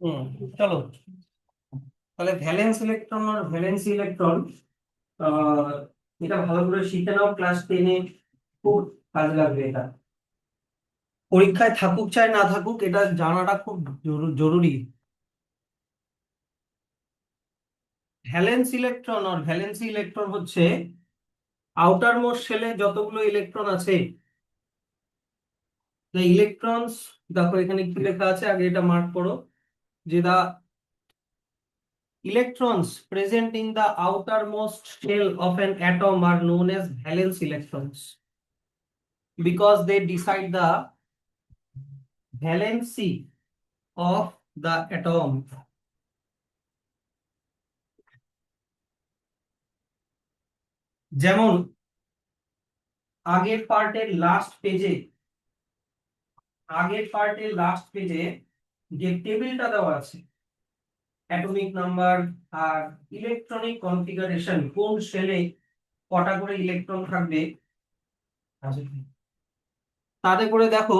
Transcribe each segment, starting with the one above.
হুম, চলো তাহলে valence electron আর valency electron আহ এটা ভালো করে শিখে নাও, ক্লাস 10-এ খুব কাজে লাগবে। এটা পরীক্ষায় থাকুক চাই না থাকুক, এটা জানাটা খুব জরুরি। ভ্যালেন্স ইলেকট্রন আর ভ্যালেন্সি ইলেকট্রন হচ্ছে আউটার মোস্ট শেলে যতগুলো ইলেকট্রন আছে, the electrons, দেখো এখানে কি লেখা আছে, আগে এটা মার্ক করো যে দা electrons present in the outermost shell of an atom are known as valence electrons because they decide the valency of the atom. যেমন আগের পার্টের লাস্ট পেজে যে টেবিলটা দেওয়া আছে, অ্যাটমিক নাম্বার আর ইলেকট্রনিক কনফিগারেশন, কোন শেলে কটা করে ইলেকট্রন থাকবে, তাতে করে দেখো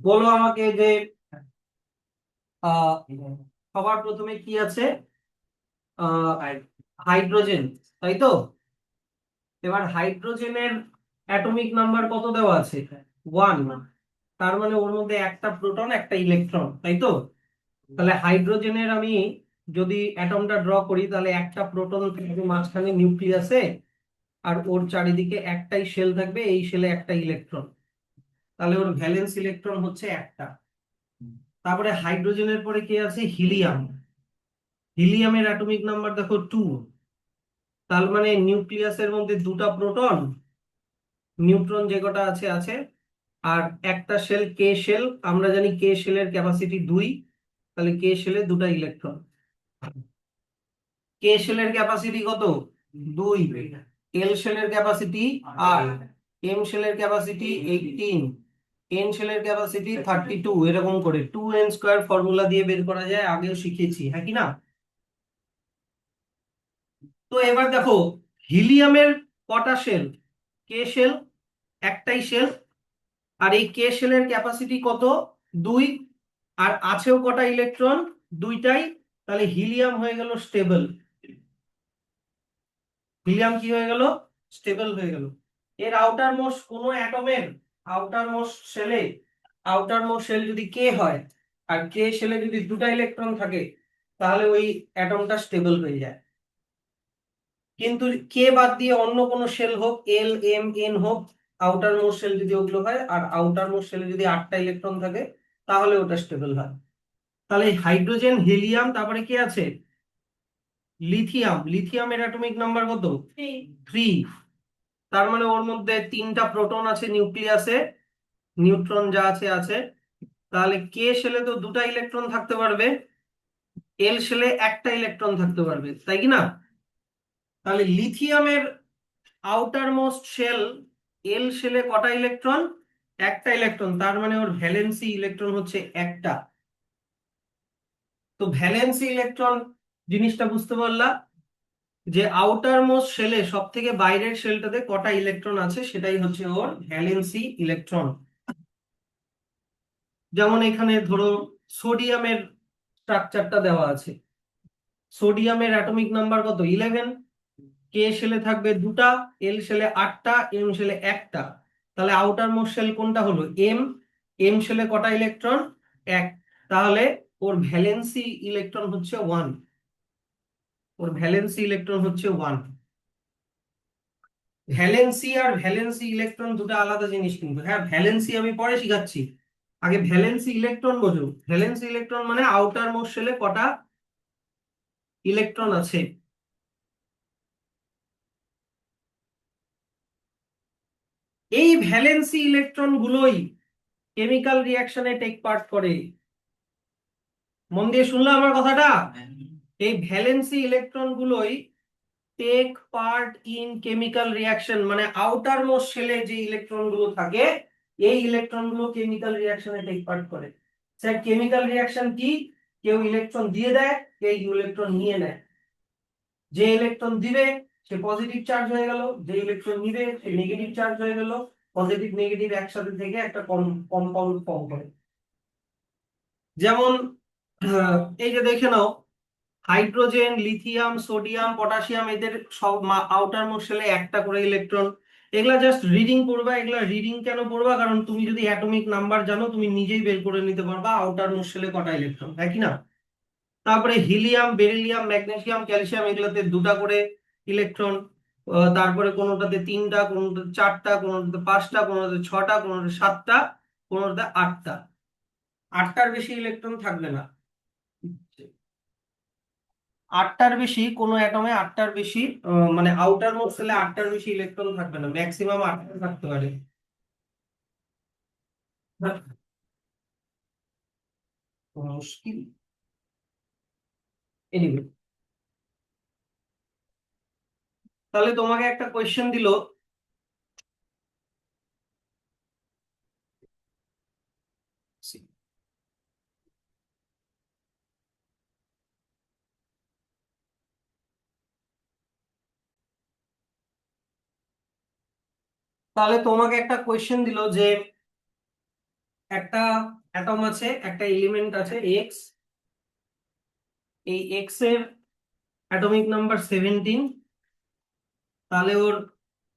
বলো আমাকে যে আহ সবার প্রথমে কি আছে, আহ হাইড্রোজেন, তাই তো? এবার হাইড্রোজেনের অ্যাটমিক নাম্বার কত দেওয়া আছে? 1। তার মানে ওর মধ্যে একটা প্রোটন একটা ইলেকট্রন, তাই তো? তাহলে হাইড্রোজেনের আমি যদি অ্যাটমটা ড্র করি, তাহলে একটা প্রোটন থাকবে মাঝখানে নিউক্লিয়াসে, আর ওর চারিদিকে একটাই শেল থাকবে, এই শেলে একটা ইলেকট্রন। তাহলে ওর ভ্যালেন্স ইলেকট্রন হচ্ছে একটা। তারপরে হাইড্রোজেনের পরে কি আছে? হিলিয়াম। হিলিয়ামের অ্যাটমিক নাম্বার দেখো 2। তার মানে নিউক্লিয়াসের মধ্যে দুটা প্রোটন, নিউট্রন যে কটা আছে আছে, আর একটা শেল কে শেল, আমরা জানি কে শেলের ক্যাপাসিটি 2, তাহলে কে শেলে দুটা ইলেকট্রন। কে শেলের ক্যাপাসিটি কত? 2। এল শেলের ক্যাপাসিটি 8, এম শেলের ক্যাপাসিটি 18, এন শেলের ক্যাপাসিটি 32, এরকম করে 2n² ফর্মুলা দিয়ে বের করা যায়, আগেও শিখেছি, হ্যাঁ কি না? তো এবার দেখো হিলিয়ামের কটা শেল? কে শেল, একটাই শেল, আর এই কে শেলের ক্যাপাসিটি কত? 2। আর আছেও কটা ইলেকট্রন? দুইটাই। তাহলে হিলিয়াম হয়ে গেল স্টেবল। হিলিয়াম কি হয়ে গেল? স্টেবল হয়ে গেল। এর আউটার মোস্ট কোন অ্যাটমের আউটার মোস্ট শেলে, আউটার মোস্ট শেল যদি কে হয়, আর কে শেলে যদি দুটা ইলেকট্রন থাকে, তাহলে ওই অ্যাটমটা স্টেবল হয়ে যায়। কিন্তু কে বাদ দিয়ে অন্য কোনো শেল হোক, এল এম এন হোক, আউটার মোস্ট শেল যদি ওগুলো হয়, আর আউটার মোস্ট শেলে যদি 8টা ইলেকট্রন থাকে, তাহলে ওটা স্টেবল হয়। তাহলে হাইড্রোজেন, হিলিয়াম, তারপরে কি আছে? লিথিয়াম। লিথিয়ামের অ্যাটমিক নাম্বার কত? 3। তার মানে ওর মধ্যে 3টা প্রোটন আছে নিউক্লিয়াসে, নিউট্রন যা আছে আছে। তাহলে কে শেলে তো দুটা ইলেকট্রন থাকতে পারবে, এল শেলে একটা ইলেকট্রন থাকতে পারবে, তাই কি না? তাহলে লিথিয়ামের আউটার মোস্ট শেল, এল শেলে কটা ইলেকট্রন? একটা ইলেকট্রন। তার মানে ওর ভ্যালেন্সি ইলেকট্রন হচ্ছে একটা। তো ভ্যালেন্সি ইলেকট্রন জিনিসটা বুঝতে পারলাম, যে আউটার মোস্ট শেলে সব থেকে বাইরের শেলটাতে কটা ইলেকট্রন আছে, সেটাই হচ্ছে ওর ভ্যালেন্সি ইলেকট্রন। যেমন এখানে ধরো সোডিয়ামের স্ট্রাকচারটা দেওয়া আছে। সোডিয়ামের অ্যাটমিক নাম্বার কত? 11। কে শেলে থাকবে দুটা, এল শেলে 8টা, এম শেলে একটা। তাহলে আউটার মোস্ট শেল কোনটা হলো? এম। এম শেলে কটা ইলেকট্রন? এক। তাহলে ওর ভ্যালেন্সি ইলেকট্রন হচ্ছে 1। ওর ভ্যালেন্সি ইলেকট্রন হচ্ছে 1। ভ্যালেন্সি আর ভ্যালেন্সি ইলেকট্রন দুটো আলাদা জিনিস, কিন্তু হ্যাঁ ভ্যালেন্সি আমি পরে শিখাচ্ছি। আগে ভ্যালেন্সি ইলেকট্রন বোঝো। ভ্যালেন্সি ইলেকট্রন মানে আউটার মোস্ট শেলে কটা ইলেকট্রন আছে। এই ভ্যালেন্সি ইলেকট্রন গুলোই কেমিক্যাল রিঅ্যাকশনে টেক পার্ট করে। মন দিয়ে শুনলে আমার কথাটা? এই ভ্যালেন্সি ইলেকট্রন গুলোই take part in chemical reaction, মানে আউটার মোস্ট শেলে যে ইলেকট্রন গুলো থাকে, এই ইলেকট্রন গুলো কেমিক্যাল রিঅ্যাকশনে টেক পার্ট করে। স্যার কেমিক্যাল রিঅ্যাকশন কি? কেউ ইলেকট্রন দিয়ে দেয়, কেউ ইলেকট্রন নিয়ে নেয়। যে ইলেকট্রন দিবে সে পজিটিভ চার্জ হয়ে গেল, যে ইলেকট্রন নিবে সে নেগেটিভ চার্জ হয়ে গেল, পজিটিভ নেগেটিভ একসাথে থেকে একটা কম্পাউন্ড ফর্ম করে। যেমন এই যে দেখে নাও, হাইড্রোজেন, লিথিয়াম, সোডিয়াম, পটাশিয়াম, এদের সব আউটার মোস্ট শেলে একটা করে ইলেকট্রন। এগুলা জাস্ট রিডিং পড়বা। এগুলা রিডিং কেন পড়বা? কারণ তুমি যদি অ্যাটমিক নাম্বার জানো তুমি নিজেই বের করে নিতে পারবা আউটার মোস্ট শেলে কটা ইলেকট্রন, তাই কি না? তারপরে হিলিয়াম, বেরিলিয়াম, ম্যাগনেসিয়াম, ক্যালসিয়াম, এগুলোতে দুটা করে ইলেকট্রন। তারপরে কোনোটাতে তিনটা, কোনোটাতে চারটা, কোনোটাতে পাঁচটা, কোনোটাতে ছটা, কোনোটাতে সাতটা, কোনোটাতে আটটা। আটটার বেশি ইলেকট্রন থাকবে না। আটটার বেশি কোনো অ্যাটমে, আটটার বেশি মানে আউটার মোস্ট শেলে আটটার বেশি ইলেকট্রন থাকবে না, ম্যাক্সিমাম আটটা থাকতে পারে। মুশকিল। এনিওয়ে, তাহলে তোমাকে একটা কোয়েশ্চেন দিল, তাহলে তোমাকে একটা কোয়েশ্চেন দিল যে একটা অ্যাটম আছে, একটা এলিমেন্ট আছে এক্স, এই এক্স এর অ্যাটমিক নাম্বার 17। তাহলে ওর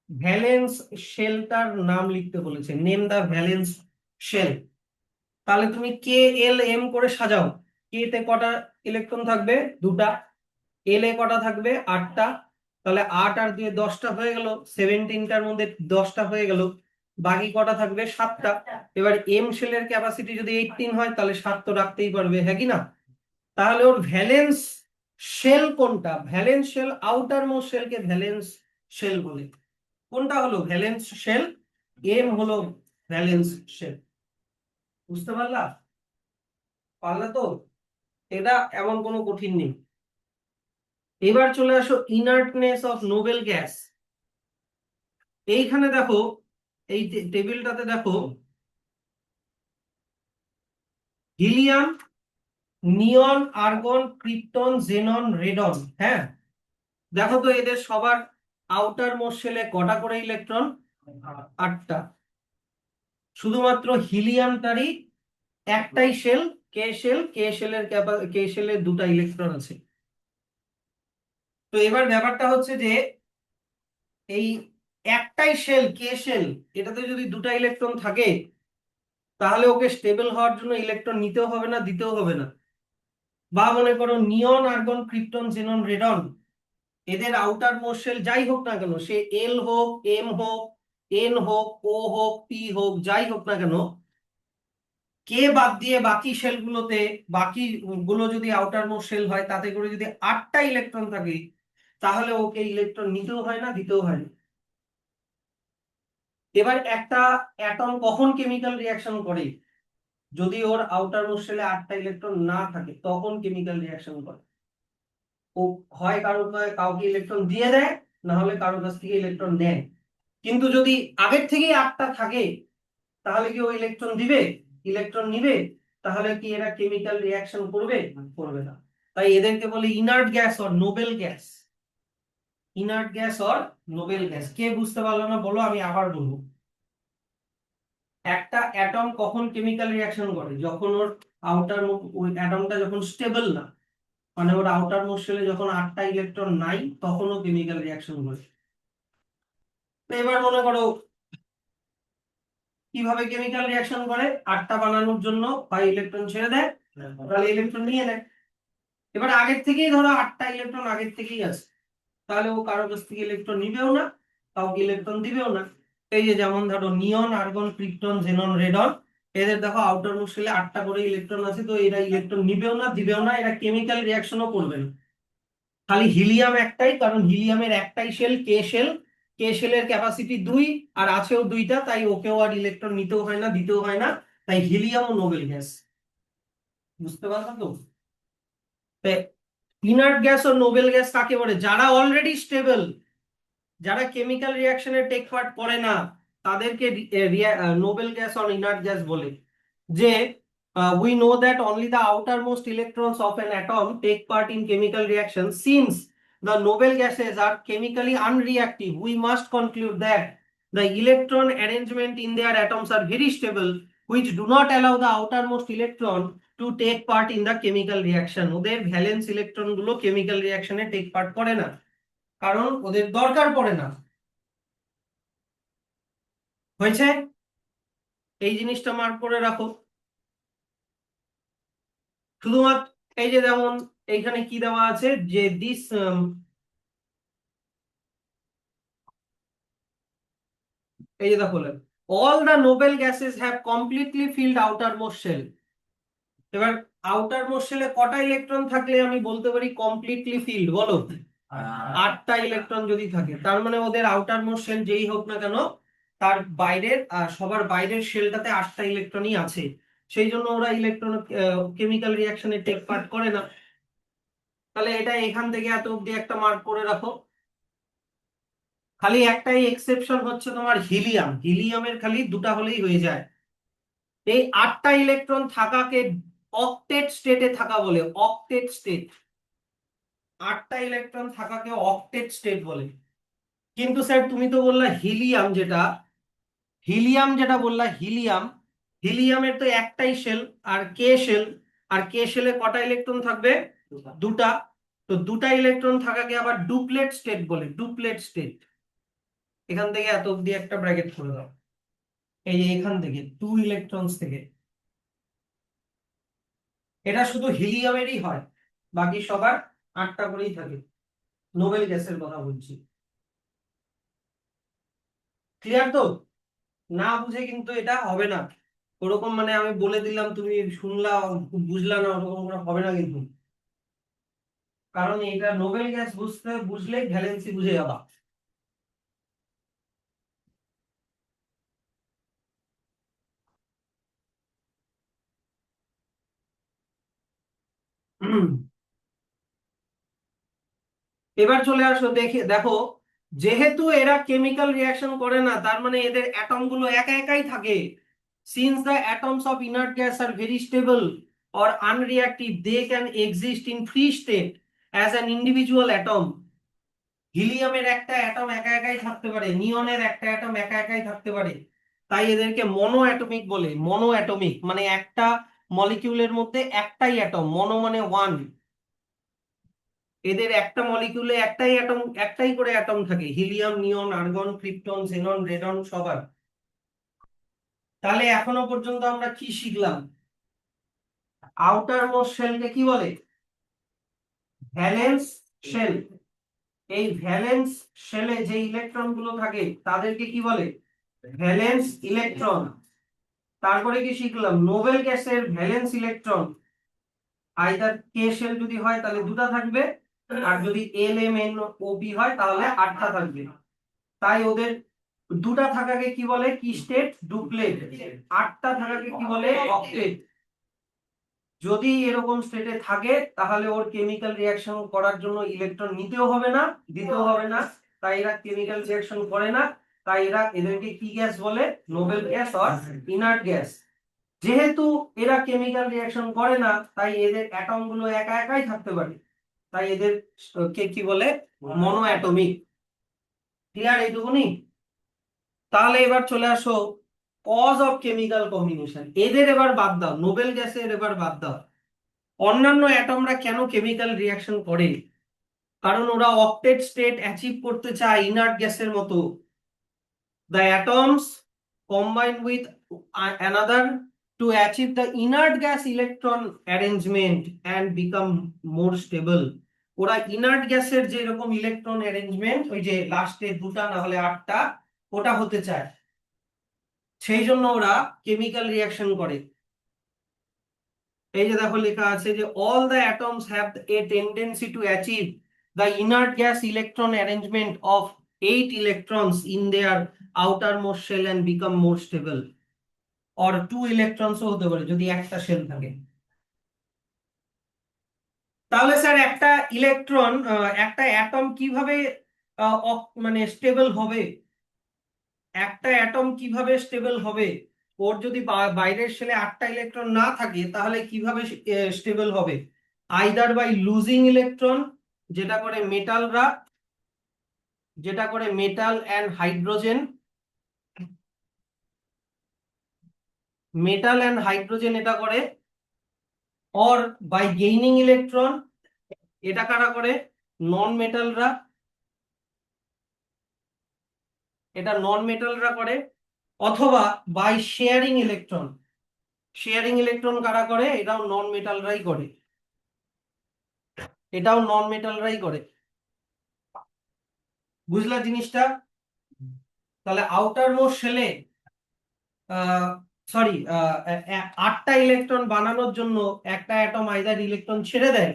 ভ্যালেন্স শেলটার নাম লিখতে বলেছে, নেম দা ভ্যালেন্স শেল। তাহলে তুমি কে এল এম করে সাজাও। কে তে কটা ইলেকট্রন থাকবে? দুটা। এল এ কটা থাকবে? আটটা। তাহলে 8 আর 2 10টা হয়ে গেল, 17টার মধ্যে 10টা হয়ে গেল, বাকি কটা থাকবে? 7টা। এবার এম শেলের ক্যাপাসিটি যদি 18 হয় তাহলে 7 তো রাখতেই পারবে, হ্যাঁ কি না? তাহলে ওর ভ্যালেন্স শেল কোনটা? ভ্যালেন্স শেল, আউটার মোস্ট শেলকে ভ্যালেন্স শেল বলে। কোনটা হলো ভ্যালেন্স শেল? এম হলো ভ্যালেন্স শেল। বুঝতে পারলা? পারলা তো? এটা এমন কোনো কঠিন নেই। এবার চলে আসো ইনার্টনেস অফ নোবেল গ্যাস। এইখানে দেখো, এই টেবিলটাতে দেখো, হিলিয়াম, নিয়ন, আর্গন, ক্রিপ্টন, জেনন, রেডন। হ্যাঁ, দেখো তো এদের সবার আউটার মোস্ট শেলে কটা করে ইলেকট্রন? আটটা। শুধুমাত্র হিলিয়ামটারই একটাই শেল, কে শেল। কে শেলের দুটা ইলেকট্রন আছে। তো এবার ব্যাপারটা হচ্ছে যে এই একটাই শেল, কে শেল, এটাতে যদি দুটা ইলেকট্রন থাকে তাহলে ওকে স্টেবল হওয়ার জন্য ইলেকট্রন নিতেও হবে না, দিতেও হবে না। বা মনে করো নিয়ন, আর্গন, ক্রিপ্টন, জেনন, রেডন, এদের আউটার মোস্ট শেল যাই হোক না কেন, সে এল হোক, এম হোক, এন হোক, ও হোক, পি হোক, যাই হোক না কেন, কে বাদ দিয়ে বাকি শেলগুলোতে, বাকি গুলো যদি আউটার মোস্ট শেল হয় তাতে করে যদি আটটা ইলেকট্রন থাকে তাহলে ওকে ইলেকট্রন নিতেও হয় না, দিতেও হয় না। এবার একটা অ্যাটম কখন কেমিক্যাল রিয়াকশন করে? যদি ওর আউটার মোস্ট শেলে আটটা ইলেকট্রন না থাকে তখন কেমিক্যাল রিয়াকশন করে। ও হয় কাউকে ইলেকট্রন দিয়ে দেয়, না হলে কারোর কাছ থেকে ইলেকট্রন নেয়। কিন্তু যদি আগের থেকেই আটটা থাকে তাহলে কি ও ইলেকট্রন দিবে? ইলেকট্রন নিবে? তাহলে কি এরা কেমিক্যাল রিয়াকশন করবে? করবে না। তাই এদেরকে বলে inert gas or noble gas. Inert gas or noble gas. কে বুঝতে পারলো না বলো, আমি আবার বলবো। একটা অ্যাটম কখন কেমিক্যাল রিয়াকশন করে? যখন ওর আউটার, ওই অ্যাটমটা যখন স্টেবল না, মানে ওর আউটার মোস্ট শেলে যখন আটটা ইলেকট্রন নাই তখনও কেমিক্যাল রিয়াকশন করে। তো এবার মনে করো কিভাবে কেমিক্যাল রিয়াকশন করে? আটটা বানানোর জন্য হয় ইলেকট্রন ছেড়ে দেয়, তাহলে ইলেকট্রন নিয়ে নেয়। এবার আগের থেকেই ধরো আটটা ইলেকট্রন আগের থেকেই আছে, তাহলে ও কারো কাছ থেকে ইলেকট্রন নিবেও না, কাউকে ইলেকট্রন দিবেও না। এই যে যেমন ধরো নিয়ন, আর্গন, ক্রিপ্টন, জেনন, রেডন, এদের দেখো আউটার মোস্ট শেলে আটটা করে ইলেকট্রন আছে, তো এরা ইলেকট্রন নিবেও না, দিবেও না, এরা কেমিক্যাল রিয়াকশনও করবে না। খালি হিলিয়াম একটাই, কারণ হিলিয়ামের একটাই শেল, কে শেল। কে শেলের ক্যাপাসিটি 2 আর আছেও দুইটা, তাই ওকেও আর ইলেকট্রন নিতেও হয় না, দিতেও হয় না। তাই হিলিয়াম ও নোবেল গ্যাস। বুঝতে পারছো তো? ইনার্ট গ্যাস ও নোবেল গ্যাস কাকে বলে? যারা অলরেডি স্টেবল, যারা কেমিক্যাল রিয়াকশনে টেক পার্ট করে না, তাদেরকে Nobel gas or inert gas বলে। যে we know that only the outermost electrons of an atom take part in chemical reaction, since the noble gases are chemically unreactive, we must conclude that the electron arrangement in their atoms are very stable, which do not allow the outermost electron to take part in the chemical reaction. ওদের valence electron গুলো chemical রিয়াকশনে take part করে না, কারণ ওদের দরকার পড়ে না। হয়েছে? এই জিনিসটা মার্ক করে রাখো। শুধুমাত্র এই যে যেমন এইখানে কি দেওয়া আছে যে দিস এই যে দেখো, all the noble gases have completely filled outermost shell। এবার আউটারমোস্ট শেলে কটা ইলেকট্রন থাকলে আমি বলতে পারি কমপ্লিটলি ফিল্ড, বলো? 8টা ইলেকট্রন যদি থাকে, তার মানে ওদের আউটারমোস্ট শেল যেই হোক না কেন, তার বাইরের সবার বাইরের শেলটাতে 8টা ইলেকট্রনই আছে, সেই জন্য ওরা ইলেকট্রন কেমিক্যাল রিয়াকশনে টেক পার্ট করে না। তাহলে এটা এখান থেকে এত অব্দি একটা মার্ক করে রাখো। খালি একটাই এক্সেপশন হচ্ছে তোমার হিলিয়াম, হিলিয়ামের খালি 2টা হলেই হয়ে যায়। এই 8টা ইলেকট্রন থাকাকে অক্টেট স্টেটে থাকা বলে, অক্টেট স্টেট। 8টা ইলেকট্রন থাকাকে অক্টেট স্টেট বলে। কিন্তু স্যার তুমি তো বললা হিলিয়াম, যেটা বললা হিলিয়াম, হিলিয়ামের তো একটাই শেল আর কে শেল, আর কে শেলে কটা ইলেকট্রন থাকবে? 2টা। তো 2টা ইলেকট্রন থাকাকে আবার ডুপ্লেট স্টেট বলে, ডুপ্লেট স্টেট। এখান থেকে এত অব্দি একটা ব্র্যাকেট করে দাও, এই যে এখান থেকে 2 ইলেকট্রন থেকে। এটা শুধু হিলিয়ামেরই হয়, বাকি সবার 8টা করেই থাকে। নোবেল গ্যাসের কথা বলছি। ক্লিয়ার তো? না বুঝে কিন্তু এটা হবে না, ওরকম মানে আমি বলে দিলাম তুমি শুনলা বুঝলা না, ওরকম করে হবে না কিন্তু। কারণ এটা নোবেল গ্যাস বুঝলেই ভ্যালেন্সি বুঝে যাবা। এবার চলে আসো, দেখো, যেহেতু এরা কেমিক্যাল রিয়াকশন করে না, তার মানে এদের অ্যাটম গুলো একা একাই থাকে। Since the atoms of inert gas are very stable or unreactive, they can exist in free state as an individual atom। হিলিয়ামের একটা অ্যাটম একা একাই থাকতে পারে, নিয়নের একটা অ্যাটম একা একাই থাকতে পারে, তাই এদেরকে মনো অ্যাটমিক বলে। মনো অ্যাটমিক মানে একটা মলিকিউলের মধ্যে একটাই অ্যাটম, মনো মানে ওয়ান। এদের একটা মলিকিউলে একটাই করে অ্যাটম থাকে, হিলিয়াম, নিয়ন, আর্গন, ক্রিপ্টন, xenon, রেডন সবার। তাহলে এখনো পর্যন্ত আমরা কি শিখলাম? আউটার মোস্ট শেলকে কি বলে? Valence shell. এই ভ্যালেন্স শেলে যে ইলেকট্রন গুলো থাকে তাদেরকে কি বলে? Valence electron. তারপরে কি শিখলাম? নোবেল গ্যাসের valence electron either K shell যদি হয় তাহলে 2টা থাকবে, আর যদি L M N O P হয় তাহলে 8টা থাকবে। তাই ওদের 2টা থাকাকে কি বলে? কি স্টেট? ডুপ্লেট। 8টা থাকাকে কি বলে? অক্টেট। যদি এরকম স্টেটে থাকে তাহলে ওর কেমিক্যাল রিয়াকশন করার জন্য ইলেকট্রন নিতেও হবে না, দিতেও হবে না, তাই এরা কেমিক্যাল রিয়াকশন করে না। তাই এদেরকে কি গ্যাস বলে? Nobel gas or inert gas. যেহেতু এরা কেমিক্যাল রিয়াকশন করে না, তাই এদের অ্যাটম গুলো একা একাই থাকতে পারে, তাই এদের কে কি বলে? মনো অ্যাটমিক। ক্লিয়ার এইটুকুনি? তাহলে এবার চলে আসো কজ অফ কেমিক্যাল কম্বিনেশন। এদের এবার বাদ দাও, নোবেল গ্যাসের এবার বাদ দাও। অন্যান্য অ্যাটমরা কেন কেমিক্যাল রিয়াকশন করে? কারণ ওরা অক্টেট স্টেট অ্যাচিভ করতে চায় ইনার্ট গ্যাসের মতো। The atoms combine with another two achieve the inert gas electron arrangement and become more stable. ওরা ইনার্ট গ্যাসের যে এরকম ইলেকট্রন অ্যারেঞ্জমেন্ট, ওই যে লাস্টে 2টা না হলে 8টা, ওটা হতে চায়, সেই জন্য ওরা কেমিক্যাল রিয়াকশন করে। এই যে দেখো লেখা আছে যে all the atoms have a tendency to achieve the inert gas electron arrangement of 8 electrons in their outermost shell and become more stable, or 2 electrons ও হতে পারে যদি একটা শেল থাকে। তাহলে স্যার একটা ইলেকট্রন, একটা অ্যাটম কিভাবে মানে স্টেবল হবে? একটা অ্যাটম কিভাবে স্টেবল হবে? ওর যদি বাইরের শেলে 8টা ইলেকট্রন না থাকে তাহলে কিভাবে স্টেবল হবে? আইদার বাই লুজিং ইলেকট্রন, যেটা করে মেটাল অ্যান্ড হাইড্রোজেন এটা করে, অর বাই গেইনিং ইলেকট্রন, এটা কারা করে, নন মেটালরা, এটা নন মেটালরা করে, অথবা বাই শেয়ারিং ইলেকট্রন কারা করে, এটাও নন মেটালরাই করে, বুঝলা জিনিসটা? তাহলে আউটার মোস্ট শেলে সরি 8টা ইলেকট্রন বানানোর জন্য একটা অ্যাটম আইদার ইলেকট্রন ছেড়ে দেয়,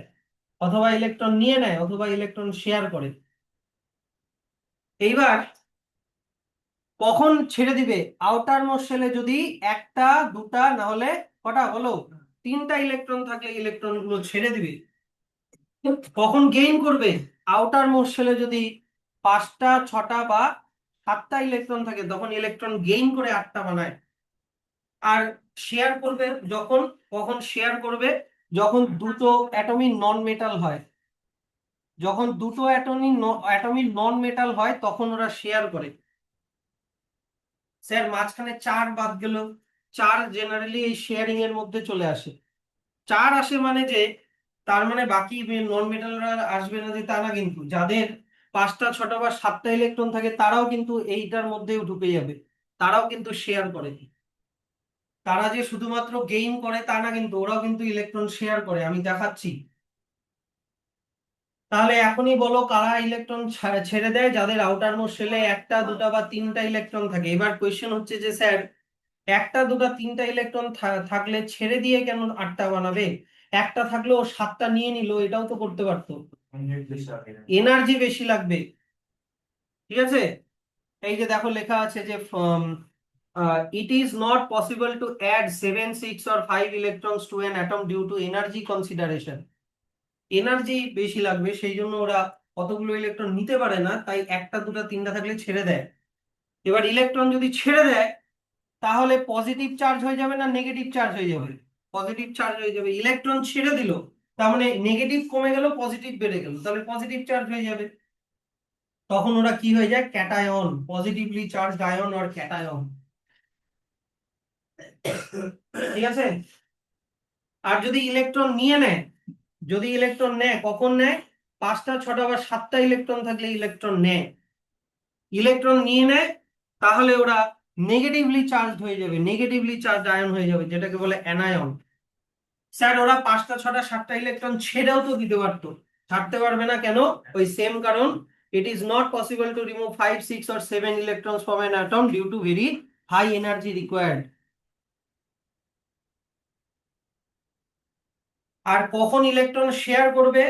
অথবা ইলেকট্রন নিয়ে নেয়, অথবা ইলেকট্রন শেয়ার করে। এইবার কখন ছেড়ে দিবে? আউটার মোস্ট শেলে যদি একটা, দুটা, না হলে কটা বলো, 3টা ইলেকট্রন থাকলে ইলেকট্রন গুলো ছেড়ে দিবে। কখন গেইন করবে? আউটার মোস্ট শেলে যদি 5টা, 6টা বা 7টা ইলেকট্রন থাকে, তখন ইলেকট্রন গেইন করে 8টা বানায়। আর শেয়ার করবে যখন, কখন শেয়ার করবে? যখন দুটো অ্যাটমিক নন মেটাল হয়, নন মেটাল হয়, তখন ওরা শেয়ার করে। স্যার মাঝখানে 4 বাদ গেল। 4 জেনারেলি এই শেয়ারিং এর মধ্যে চলে আসে। 4 আসে মানে যে, তার মানে বাকি নন মেটালরা আসবে না যে তা না, কিন্তু যাদের 5টা, 6টা বা 7টা ইলেকট্রন থাকে তারাও কিন্তু এইটার মধ্যেও ঢুকে যাবে, তারাও কিন্তু শেয়ার করে। তারা যে শুধুমাত্র গেইন করে তা না, কিন্তু ওরাও কিন্তু ইলেকট্রন শেয়ার করে, আমি দেখাচ্ছি। তাহলে এখনই বলো কারা ইলেকট্রন ছেড়ে দেয়? যাদের আউটার মোস্ট শেলে একটা, দুটা বা 3টা ইলেকট্রন থাকে। এবার কোয়েশ্চেন হচ্ছে যে স্যার, একটা, দুটা, 3টা ইলেকট্রন থাকলে ছেড়ে দিয়ে কেন 8টা বানাবে? একটা থাকলেও 7টা নিয়ে নিল, এটাও তো করতে পারতো। এনার্জি বেশি লাগবে, ঠিক আছে? এই যে দেখো লেখা আছে যে it is not possible to add 7, 6 or 5 electrons to an atom due to energy consideration. Energy বেশি লাগবে, সেই জন্য ওরা কতগুলো ইলেকট্রন নিতে পারে না, তাই একটা, দুটা, 3টা থাকলে ছেড়ে দেয়। এবার ইলেকট্রন যদি ছেড়ে দেয়, তাহলে পজিটিভ চার্জ হয়ে যাবে না নেগেটিভ চার্জ হয়ে যাবে? পজিটিভ চার্জ হয়ে যাবে। ইলেকট্রন ছেড়ে দিল, তার মানে নেগেটিভ কমে গেল, পজিটিভ বেড়ে গেল, তাহলে পজিটিভ চার্জ হয়ে যাবে। তখন ওরা কি হয়ে যায়? ক্যাটায়ন, পজিটিভলি চার্জড আয়ন আর ক্যাটায়ন। ঠিক আছে? আর যদি ইলেকট্রন নিয়ে নেয়, কখন নেয়? 5টা, 6টা বা 7টা ইলেকট্রন থাকলে ইলেকট্রন নেয়, ইলেকট্রন নিয়ে নেয়, তাহলে ওরা নেগেটিভলি চার্জড হয়ে যাবে, নেগেটিভলি চার্জড আয়ন হয়ে যাবে, যেটাকে বলে অ্যানায়ন। স্যার ওরা 5টা, 6টা, 7টা ইলেকট্রন ছেড়েও তো দিতে পারতো। ছাড়তে পারবে না কেন? ওই সেম কারণ, it is not possible to remove 5, 6 or 7 electrons from an atom due to very high energy required. আর কখন ইলেকট্রন শেয়ার করবে?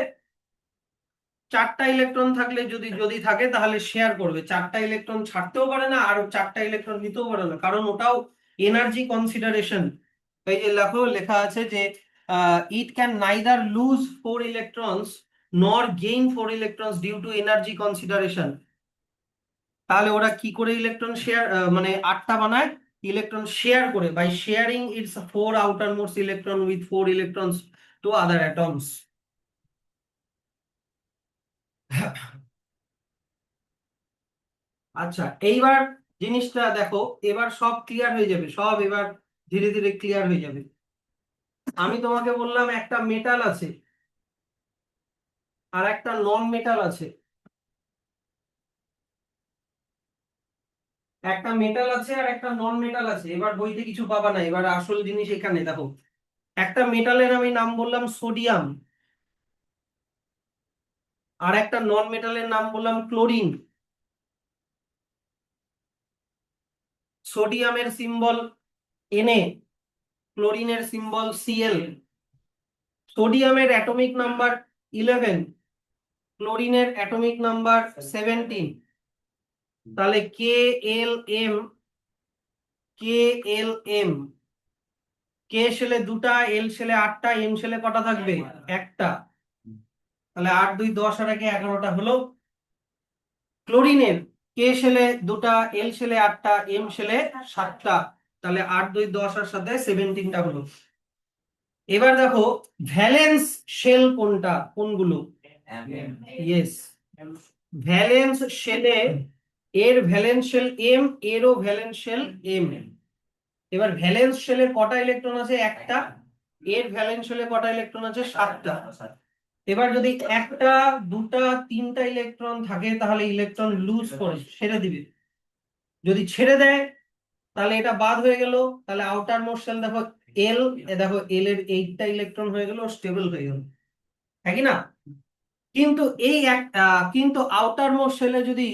4টা ইলেকট্রন থাকলে, যদি যদি থাকে তাহলে শেয়ার করবে। 4টা ইলেকট্রন ছাড়তেও পারে না, আর 4টা ইলেকট্রন নিতেও পারে না, কারণ ওটাও এনার্জি কনসিডারেশন। এই যে লেখা আছে যে it can neither lose 4 electrons nor gain 4 electrons due to energy consideration. তাহলে ওরা কি করে ইলেকট্রন শেয়ার, মানে 8টা বানায়? ইলেকট্রন শেয়ার করে, by sharing its 4 outermost electron with 4 electrons to other atoms. আচ্ছা, এইবার জিনিসটা দেখো, এবার সব ক্লিয়ার হয়ে যাবে, সব এবার ধীরে ধীরে ক্লিয়ার হয়ে যাবে। আমি তোমাকে বললাম একটা মেটাল আছে আর একটা নন মেটাল আছে, একটা মেটাল আছে আর একটা নন মেটাল আছে। এবার বইতে কিছু পাবা না, এবার আসল জিনিস এখানে দেখো। একটা মেটালের আমি নাম বললাম সোডিয়াম, আর একটা নন মেটালের নাম বললাম ক্লোরিন। সোডিয়ামের সিম্বল Na, ক্লোরিনের সিম্বল Cl। সোডিয়ামের অ্যাটমিক নাম্বার 11, ক্লোরিনের অ্যাটমিক নাম্বার 17। তাহলে কে এল এম, কে শেলে 2টা, এল শেলে 8টা, এম শেলে কটা থাকবে? একটা। তাহলে 8, 2, 10 আর 1, 11টা হলো। ক্লোরিনের কে শেলে 2টা, এল শেলে 8টা, এম শেলে 7টা, তাহলে 8, 2, 10 আর সাথে 17টা হলো। এবার দেখো ভ্যালেন্স শেল কোনগুলো? ইয়েস, ভ্যালেন্স শেলে এর ভ্যালেন্স শেল এম, এরও ভ্যালেন্স শেল এম। এবার ভ্যালেন্স শেলে কটা ইলেকট্রন আছে? একটা। এর ভ্যালেন্স শেলে কটা ইলেকট্রন আছে? 7টা। এবার যদি একটা, দুটা, তিনটা ইলেকট্রন থাকে তাহলে ইলেকট্রন লুজ করে ছেড়ে দিবে। যদি ছেড়ে দেয় তাহলে এটা বাদ হয়ে গেল, তাহলে আউটার মোস্ট শেল দেখো এল, দেখো এল এর 8টা ইলেকট্রন হয়ে গেল, স্টেবল হয়ে গেল, হ্যাঁ কি না? কিন্তু কিন্তু আউটার মোস্ট শেলে যদি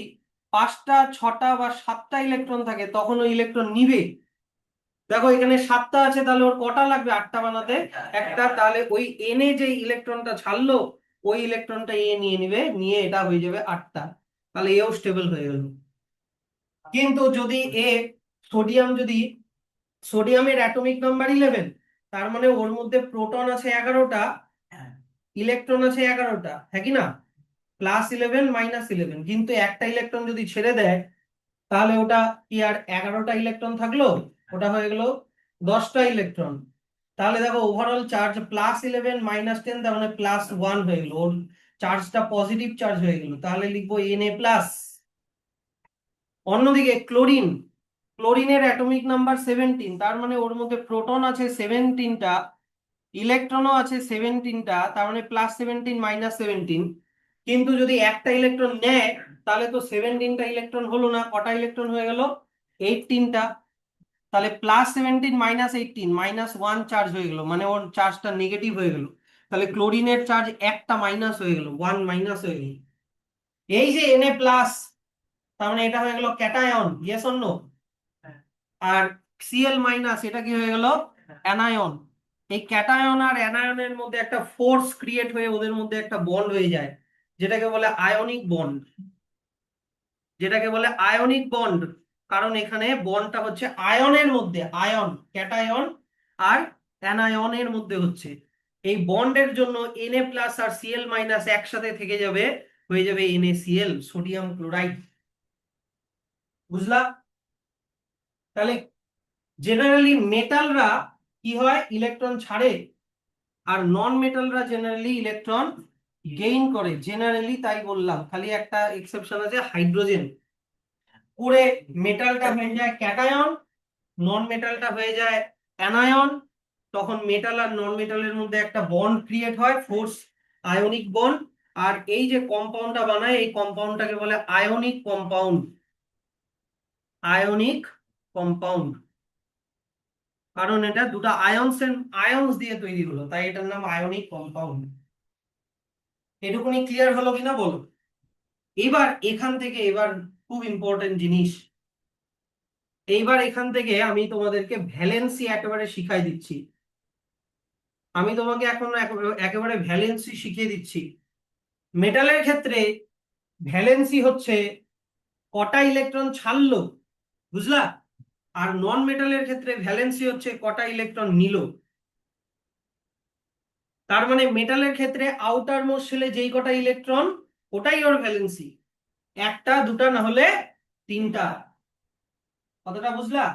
5টা, 6টা বা 7টা ইলেকট্রন থাকে তখন ওই ইলেকট্রন নিবে। দেখো এখানে 7টা আছে, তাহলে ওর কটা লাগবে 8টা বানাতে? একটা। তাহলে ওই এনে যে ইলেকট্রনটা ছাড়লো ওই ইলেকট্রনটা এ নিয়ে নিবে, নিয়ে এটা হয়ে যাবে 8টা, তাহলে এও স্টেবল হয়ে গেল। কিন্তু যদি সোডিয়ামের অ্যাটমিক নাম্বার 11, তার মানে ওর মধ্যে প্রোটন আছে 11টা, ইলেকট্রন আছে 11টা, হ্যাঁ কি না? +11 -11, কিন্তু একটা ইলেকট্রন যদি ছেড়ে দেয় তাহলে ওটা কি আর 11টা ইলেকট্রন থাকলো? ওটা হয়ে গেল 10টা ইলেকট্রন। তাহলে দেখো ওভারঅল চার্জ +11 -10, তার মানে +1 হয়ে গেল, ওর চার্জটা পজিটিভ চার্জ হয়ে গেল, তাহলে লিখবো Na+। অন্যদিকে ক্লোরিনের অ্যাটমিক নাম্বার 17, তার মানে ওর মধ্যে প্রোটন আছে 17টা, ইলেকট্রনও আছে 17টা, তার মানে +17 -17। কিন্তু যদি একটা ইলেকট্রন নেয় তাহলে তো 17টা ইলেকট্রন হলো না, কটা ইলেকট্রন হয়ে গেল? 18টা। তাহলে +17 -18 -1 চার্জ হয়ে গেল, মানে ওর চার্জটা নেগেটিভ হয়ে গেল, তাহলে ক্লোরিনের চার্জ একটা মাইনাস হয়ে গেল, 1 মাইনাস হয়ে গেল। এই যে Na+, তার মানে এটা হয়ে গেল ক্যাটায়ন, ইয়েস অর নো? আর Cl- এটা কি হয়ে গেল? অ্যানায়ন। এই ক্যাটায়ন আর অ্যানায়নের মধ্যে একটা ফোর্স ক্রিয়েট হয়ে ওদের মধ্যে একটা বন্ড হয়ে যায়, যেটাকে বলে আয়নিক বন্ড। কারণ এখানে বন্ডটা হচ্ছে আয়নের মধ্যে, আয়ন, ক্যাটায়ন আর অ্যানায়নের মধ্যে হচ্ছে। এই বন্ডের জন্য Na+ আর Cl- একসাথে থেকে যাবে, হয়ে যাবে NaCl, সোডিয়াম ক্লোরাইড। বুঝলা? তাহলে জেনারেলি মেটালরা কি হয়? ইলেকট্রন ছাড়ে, আর নন মেটালরা জেনারেলি ইলেকট্রন গেইন করে। জেনারেলি তাই বললাম, খালি একটা এক্সেপশন আছে, হাইড্রোজেন। পুরে মেটালটা হয়ে যায় ক্যাটায়ন, নন মেটালটা হয়ে যায় অ্যানায়ন। তখন মেটাল আর নন মেটালের মধ্যে একটা বন্ড ক্রিয়েট হয়, ফোর্স, আয়নিক বন্ড। আর এই যে কম্পাউন্ডটা বানায় এই কম্পাউন্ডটাকে বলে আয়নিক কম্পাউন্ড। আয়নিক কম্পাউন্ড, কারণ এটা দুটো আয়নস দিয়ে তৈরি হলো, তাই এটার নাম আয়নিক কম্পাউন্ড। এটুকুনি ক্লিয়ার হলো কিনা বলো? এবার এখান থেকে খুব ইম্পর্টেন্ট জিনিস, এইবার এখান থেকে আমি তোমাদেরকে ভ্যালেন্সি একেবারে শিখাই দিচ্ছি। আমি তোমাকে এখন একেবারে ভ্যালেন্সি শিখিয়ে দিচ্ছি। মেটালের ক্ষেত্রে ভ্যালেন্সি হচ্ছে কটা ইলেকট্রন ছাড়লো, বুঝলা? আর নন মেটালের ক্ষেত্রে ভ্যালেন্সি হচ্ছে কটা ইলেকট্রন নিল। তার মানে মেটালের ক্ষেত্রে আউটার মোস্ট শেলে যেই কটা ইলেকট্রন, ওটাই ওর ভ্যালেন্সি, একটা, দুটা, না হলে তিনটা। কতটা বুঝলা?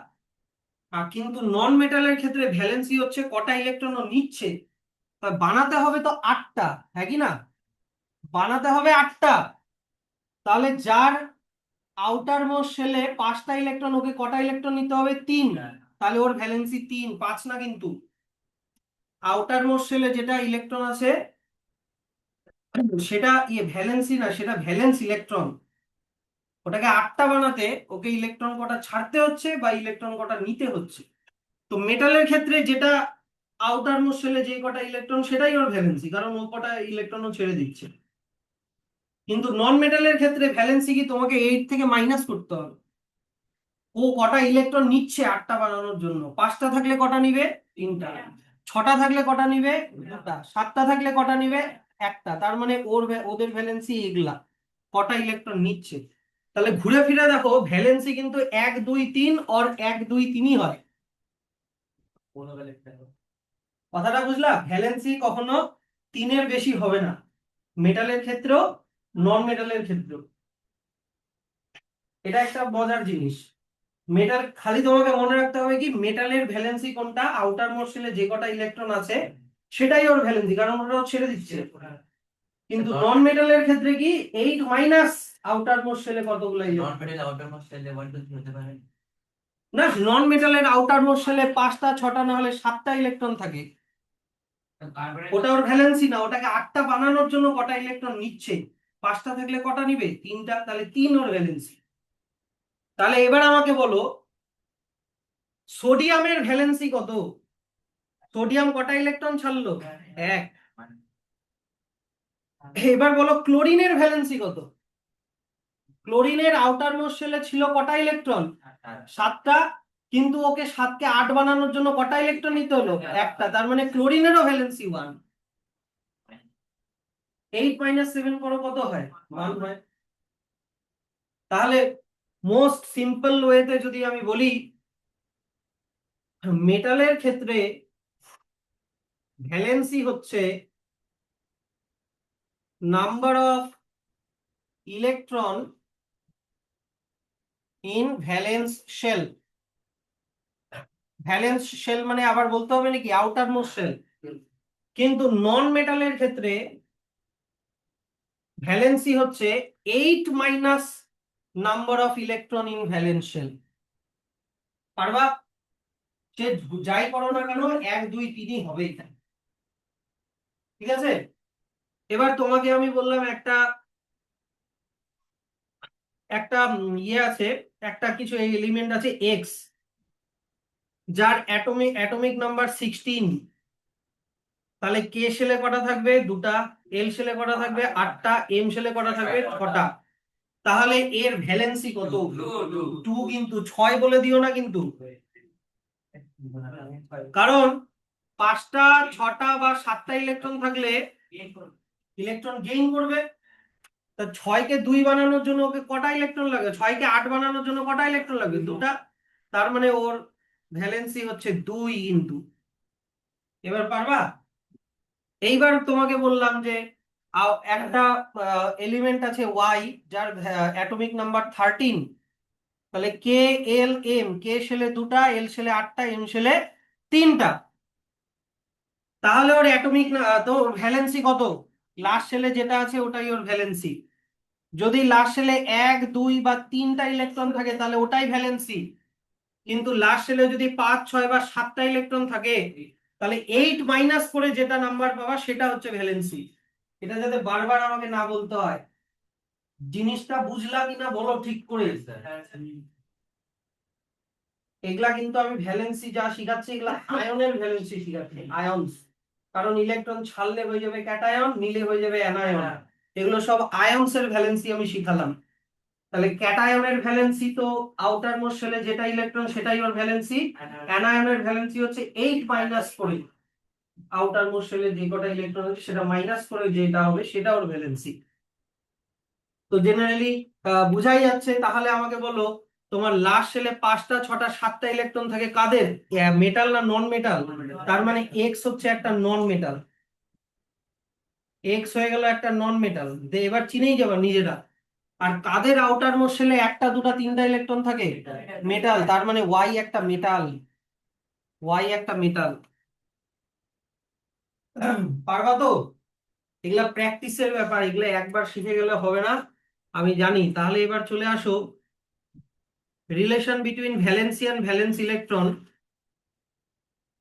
আর কিন্তু নন মেটালের ক্ষেত্রে ভ্যালেন্সি হচ্ছে কটা ইলেকট্রন ও নিচ্ছে। বানাতে হবে তো 8টা, হ্যাঁ কি না? বানাতে হবে 8টা। তাহলে যার আউটার মোস্ট শেলে 5টা ইলেকট্রন, ওকে কটা ইলেকট্রন নিতে হবে? 3। তাহলে ওর ভ্যালেন্সি 3, 5 না কিন্তু। আউটার মোস্ট শেলে যেটা ইলেকট্রন আছে সেটা ভ্যালেন্সি না, সেটা ভ্যালেন্স ইলেকট্রন। ওটাকে 8টা বানাতে ওকে ইলেকট্রন কটা ছাড়তে হচ্ছে বা ইলেকট্রন কটা নিতে হচ্ছে। তো মেটালের ক্ষেত্রে যেটা আউটার মোস্ট শেলে যে কটা ইলেকট্রন সেটাই ওর ভ্যালেন্সি, কারণ ও কটা ইলেকট্রনও ছেড়ে দিচ্ছে। কিন্তু নন মেটালের ক্ষেত্রে ভ্যালেন্সি কি তোমাকে 8 থেকে মাইনাস করতে হবে। ও কটা ইলেকট্রন নিচ্ছে 8টা বানানোর জন্য? 5টা থাকলে কটা নিবে? 3টা। 6টা থাকলে কটা নিবে? 2টা। 7টা থাকলে কটা নিবে? একটা। তার মানে ওদের ভ্যালেন্সি এগুলা, কটা ইলেকট্রন নিচ্ছে। তাহলে ঘুরে ফিরে দেখো ভ্যালেন্সি কিন্তু 1 2 3 আর 1 2 3ই হয়। কথাটা বুঝলা? ভ্যালেন্সি কখনো 3-এর বেশি হবে না, মেটালের ক্ষেত্রেও নন মেটালের ক্ষেত্রেও। এটা একটা মজার জিনিস। মেটাল খালি তোমাকে মনে রাখতে হবে কি, মেটালের ভ্যালেন্সি কোনটা, আউটার মোস্ট শেলে যে কটা ইলেকট্রন আছে সেটাই ওর ভ্যালেন্সি, কারণ ওটাও ছেড়ে দিচ্ছে। কিন্তু নন মেটালের ক্ষেত্রে কি 8 মাইনাস আউটার মোস্ট শেলে কতগুলো নন মেটাল আউটার মোস্ট শেলে 1 2 3 হতে পারে না, নন মেটালের আউটার মোস্ট শেলে 5টা 6টা না হলে 7টা ইলেকট্রন থাকে। ওটা ওর ভ্যালেন্সি না, ওটাকে 8টা বানানোর জন্য কটা ইলেকট্রন নিচ্ছে, 5টা থাকলে কটা নিবে, 3টা, তাহলে 3 ওর ভ্যালেন্সি। তাহলে এবার আমাকে বলো সোডিয়ামের ভ্যালেন্সি কত? সোডিয়াম কটা ইলেকট্রন ছাড়লো? এক। এবার বলো ক্লোরিনের ভ্যালেন্সি কত? ক্লোরিনের আউটার মোস্ট শেলে ছিল কটা ইলেকট্রন? 7টা। কিন্তু ওকে 7কে 8 বানানোর জন্য কটা ইলেকট্রন নিতে হলো? একটা। তার মানে ক্লোরিনেরও ভ্যালেন্সি 1। 8 মাইনাস 7 করো কত হয়? 1 হয়। তাহলে মোস্ট সিম্পল ওয়েতে যদি আমি বলি, মেটালের ক্ষেত্রে ভ্যালেন্সি হচ্ছে number of electron in valence shell. Valence shell মানে আবার বলতে হবে নাকি আউটার মোস্ট শেল? কিন্তু নন মেটালের ক্ষেত্রে ভ্যালেন্সি হচ্ছে 8 minus number of electron in valence shell. পারবা? সে যাই করো না কেন 1 2 3ই হবেই। ঠিক আছে। এবার তোমাকে আমি বললাম একটা একটা ইয়ে আছে, একটা কিছু এলিমেন্ট আছে এক্স, যার অ্যাটমিক নাম্বার 16। তাহলে কে শেলে কটা থাকবে? দুটা। এল শেলে কটা থাকবে? 8টা। এম শেলে কটা থাকবে? 6টা। তাহলে এর ভ্যালেন্সি কত? 2। কিন্তু 6 বলে দিও না কিন্তু, কারণ 5টা 6টা বা 7টা ইলেকট্রন থাকলে ইলেকট্রন গেইন করবে। তা 6কে 2 বানানোর জন্য ওকে কটা ইলেকট্রন লাগবে? 6কে 8 বানানোর জন্য কটা ইলেকট্রন লাগবে? দুটা। তার মানে ওর ভ্যালেন্সি হচ্ছে 2 ইনটু। এবার পারবা? এইবার তোমাকে বললাম যে একটা এলিমেন্ট আছে ওয়াই, যার অ্যাটমিক নাম্বার 13। তাহলে কে এল এম, কে শেলে দুটা, এল শেলে 8টা, এম শেলে 3টা। তাহলে ওর অ্যাটমিক তো ওর ভ্যালেন্সি কত? লাস্ট শেলে যেটা আছে ওটাই ওর ভ্যালেন্সি। যদি লাস্ট শেলে 1 2 বা 3টা ইলেকট্রন থাকে তাহলে ওটাই ভ্যালেন্সি। কিন্তু লাস্ট শেলে যদি 5 6 বা 7টা ইলেকট্রন থাকে তাহলে 8 মাইনাস করে যেটা নাম্বার পাবা সেটা হচ্ছে ভ্যালেন্সি। এটা যাতে বারবার আমাকে না বলতে হয়। জিনিসটা বুঝলা কিনা বলো ঠিক করে। এগুলা কিন্তু আমি ভ্যালেন্সি যা শিখাচ্ছি এগুলা আয়নের ভ্যালেন্সি শিখাচ্ছি, আয়নস। কারণ ইলেকট্রন ছাড়লে হয়ে যাবে ক্যাটায়ন, নিলে হয়ে যাবে অ্যানায়ন। এগুলো সব আয়নস এর ভ্যালেন্সি আমি শিখালাম। তাহলে ক্যাটায়নের ভ্যালেন্সি তো আউটার মোস্ট শেলে যেটা ইলেকট্রন সেটাই ওর ভ্যালেন্সি। অ্যানায়নের ভ্যালেন্সি হচ্ছে 8 মাইনাস করে আউটার মোস্ট শেলে যে কটা ইলেকট্রন আছে সেটা মাইনাস করে যেটা হবে সেটা ওর ভ্যালেন্সি। তো জেনারেলি বুঝাই যাচ্ছে। তাহলে আমাকে বলো তোমার লাস্ট শেলে 5টা 6টা 7টা ইলেকট্রন থাকে কাদের? মেটাল না নন মেটাল? তার মানে এক্স হচ্ছে একটা নন মেটাল। এক্স হয়ে গেল একটা নন মেটাল। এবার চিনেই যাবে নিজেরা। আর কাদের আউটার মোস্ট শেলে 1টা 2টা 3টা ইলেকট্রন থাকে? মেটাল। তার মানে ওয়াই একটা মেটাল। ওয়াই একটা মেটাল। পারবা তো? এগুলা প্র্যাকটিসের ব্যাপার, এগুলা একবার শিখে গেলে হবে না, আমি জানি। তাহলে এবার চলে আসো relation between valency and valence electron.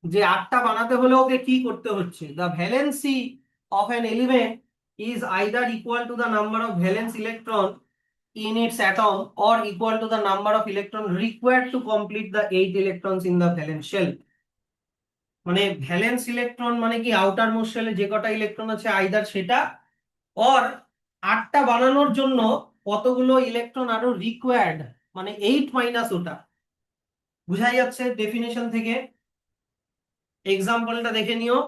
যে 8টা বানাতে হলে ওকে কি করতে হচ্ছে? The valency of an element is either equal to the number of valence electron in its atom or equal to the number of electron required to complete the 8 electrons in the valence shell। মানে valence electron মানে কি outer most শেলে যে কটা electron আছে either সেটা, or 8টা বানানোর জন্য কতগুলো ইলেকট্রন আরো রিকোয়ার্ড, মানে 8 মাইনাস ওটা। বুঝাই যাচ্ছে ডেফিনেশন থেকে। এক্সাম্পলটা দেখে নিও।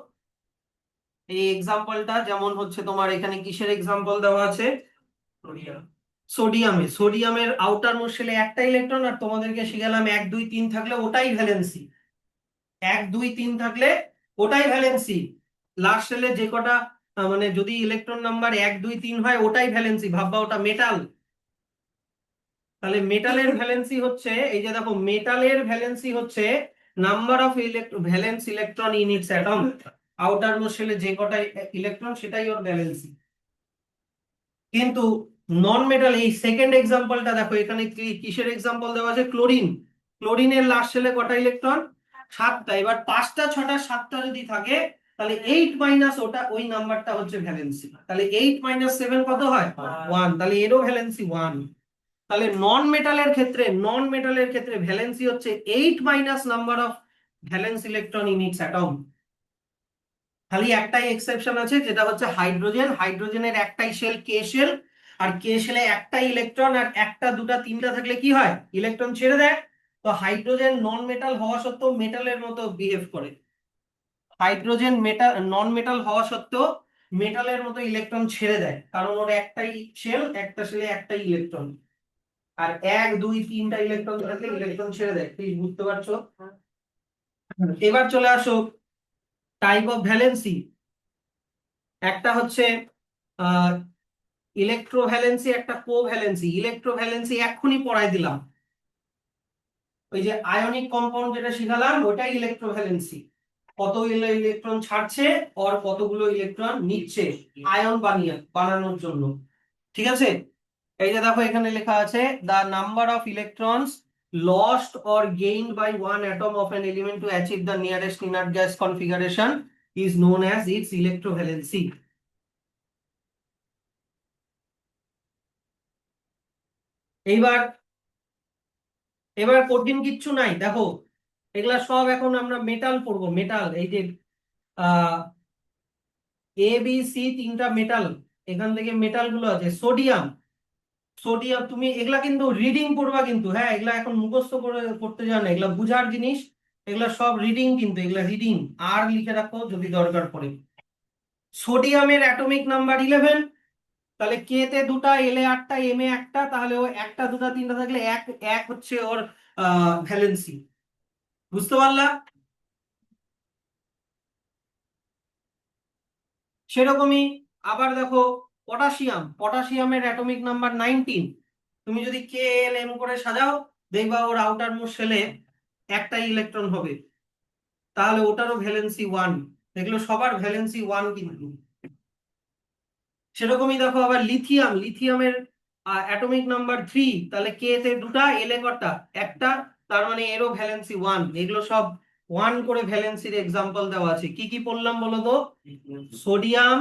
এই এক্সাম্পলটা যেমন হচ্ছে তোমার এখানে কিসের এক্সাম্পল দেওয়া আছে? সোডিয়ামের আউটার মোস্ট শেলে একটা ইলেকট্রন, আর তোমাদেরকে শিখালাম 1 2 3 থাকলে ওটাই ভ্যালেন্সি। 1 2 3 থাকলে ওটাই ভ্যালেন্সি। লাস্ট শেলে যে কটা মানে যদি ইলেকট্রন নাম্বার 1 2 3 হয় ওটাই ভ্যালেন্সি, ভাববা ওটা মেটাল। তাহলে মেটালের ভ্যালেন্সি হচ্ছে, এই যে দেখো মেটালের ভ্যালেন্সি হচ্ছে number of valence electron in its atom. Outermost শেলে যে কটা ইলেকট্রন সেটাই ওর ভ্যালেন্সি। কিন্তু নন মেটাল, এই সেকেন্ড এক্সাম্পলটা দেখো, এখানে কিসের এক্সাম্পল দেওয়া আছে? ক্লোরিন। ক্লোরিনের লাস্ট শেলে কটা ইলেকট্রন? 7টা। এবার 5টা 6টা 7টা যদি থাকে, তাহলে 8 মাইনাস ওটা, ওই নাম্বারটা হচ্ছে ভ্যালেন্সি। তাহলে 8 মাইনাস 7 কত হয়? 1। তাহলে এরও ভ্যালেন্সি 1। তাহলে নন মেটালের ক্ষেত্রে ভ্যালেন্সি হচ্ছে 8 minus number of valence electron in its atom. খালি একটাই এক্সেপশন আছে, যেটা হচ্ছে হাইড্রোজেন। হাইড্রোজেনের একটাই শেল, কে শেল, আর কে শেলে একটাই ইলেকট্রন, আর একটা দুটা তিনটা থাকলে কি হয়? ইলেকট্রন ছেড়ে দেয়। তো হাইড্রোজেন নন মেটাল হওয়া সত্ত্বেও মেটালের মতো বিহেভ করে। হাইড্রোজেন মেটাল, নন মেটাল হওয়া সত্ত্বেও মেটালের মতো ইলেকট্রন ছেড়ে দেয়, কারণ ওর একটাই শেল, একটা শেলে একটাই ইলেকট্রন। আর 1 2 3টা ইলেকট্রন থাকলে ইলেকট্রন ছেড়ে দেয়। প্লিজ বুঝতে পারছো? এবার চলে আসো টাইপ অফ ভ্যালেন্সি। একটা হচ্ছে ইলেকট্রোভ্যালেন্সি, একটা কোভ্যালেন্সি। ইলেকট্রোভ্যালেন্সি এক্ষুনি পড়াই দিলাম, ওই যে আয়নিক কম্পাউন্ড যেটা শিখালাম, ওটাই ইলেকট্রোভ্যালেন্সি। কত ইলেকট্রন ছাড়ছে আর কতগুলো ইলেকট্রন নিচ্ছে আয়ন বানানোর জন্য। ঠিক আছে? এই যে দেখো এখানে লেখা আছে, the number of electrons lost or gained by one atom of an element to achieve the nearest inert gas configuration is known as its electrovalency. এইবার এবার কঠিন কিচ্ছু নাই, দেখো এগুলা সব এখন আমরা মেটাল পড়বো। মেটাল, এই যে আহ এ বি সি 3টা মেটাল, এখান থেকে মেটাল গুলো আছে। সোডিয়াম, সোডিয়াম তুমি এগুলা কিন্তু রিডিং পড়বা কিন্তু, হ্যাঁ এগুলা এখন মুখস্থ করে করতে যাও না, এগুলা বুঝার জিনিস। এগুলা সব রিডিং কিন্তু, এগুলা রিডিং। আর লিখে রাখো যদি দরকার পড়ে। সোডিয়ামের অ্যাটমিক নাম্বার 11। তাহলে কে তে 2টা, এল এ 8টা, এম এ 1টা, তাহলে ও একটা দুটা তিনটা থাকলে এক এক হচ্ছে ওর ভ্যালেন্সি। বুঝতে পারলা? সেরকমই আবার দেখো পটাশিয়াম, পটাশিয়ামের অ্যাটমিক নাম্বার 19। তুমি যদি কে এল এম করে সাজাও, দেখবা ওর আউটার মোস্ট শেলে একটাই ইলেকট্রন হবে, তাহলে ওটারও ভ্যালেন্সি 1। এগুলো সবার ভ্যালেন্সি 1 কিন্তু। সেরকমই দেখো আবার লিথিয়াম, লিথিয়ামের অ্যাটমিক নাম্বার 3। তাহলে কে তে 2টা, এল এ কটা? একটা, তার মানে এরও ভ্যালেন্সি 1। এগুলো সব 1 করে ভ্যালেন্সির এক্সাম্পল দেওয়া আছে। কি কি বললাম বলো তো? সোডিয়াম,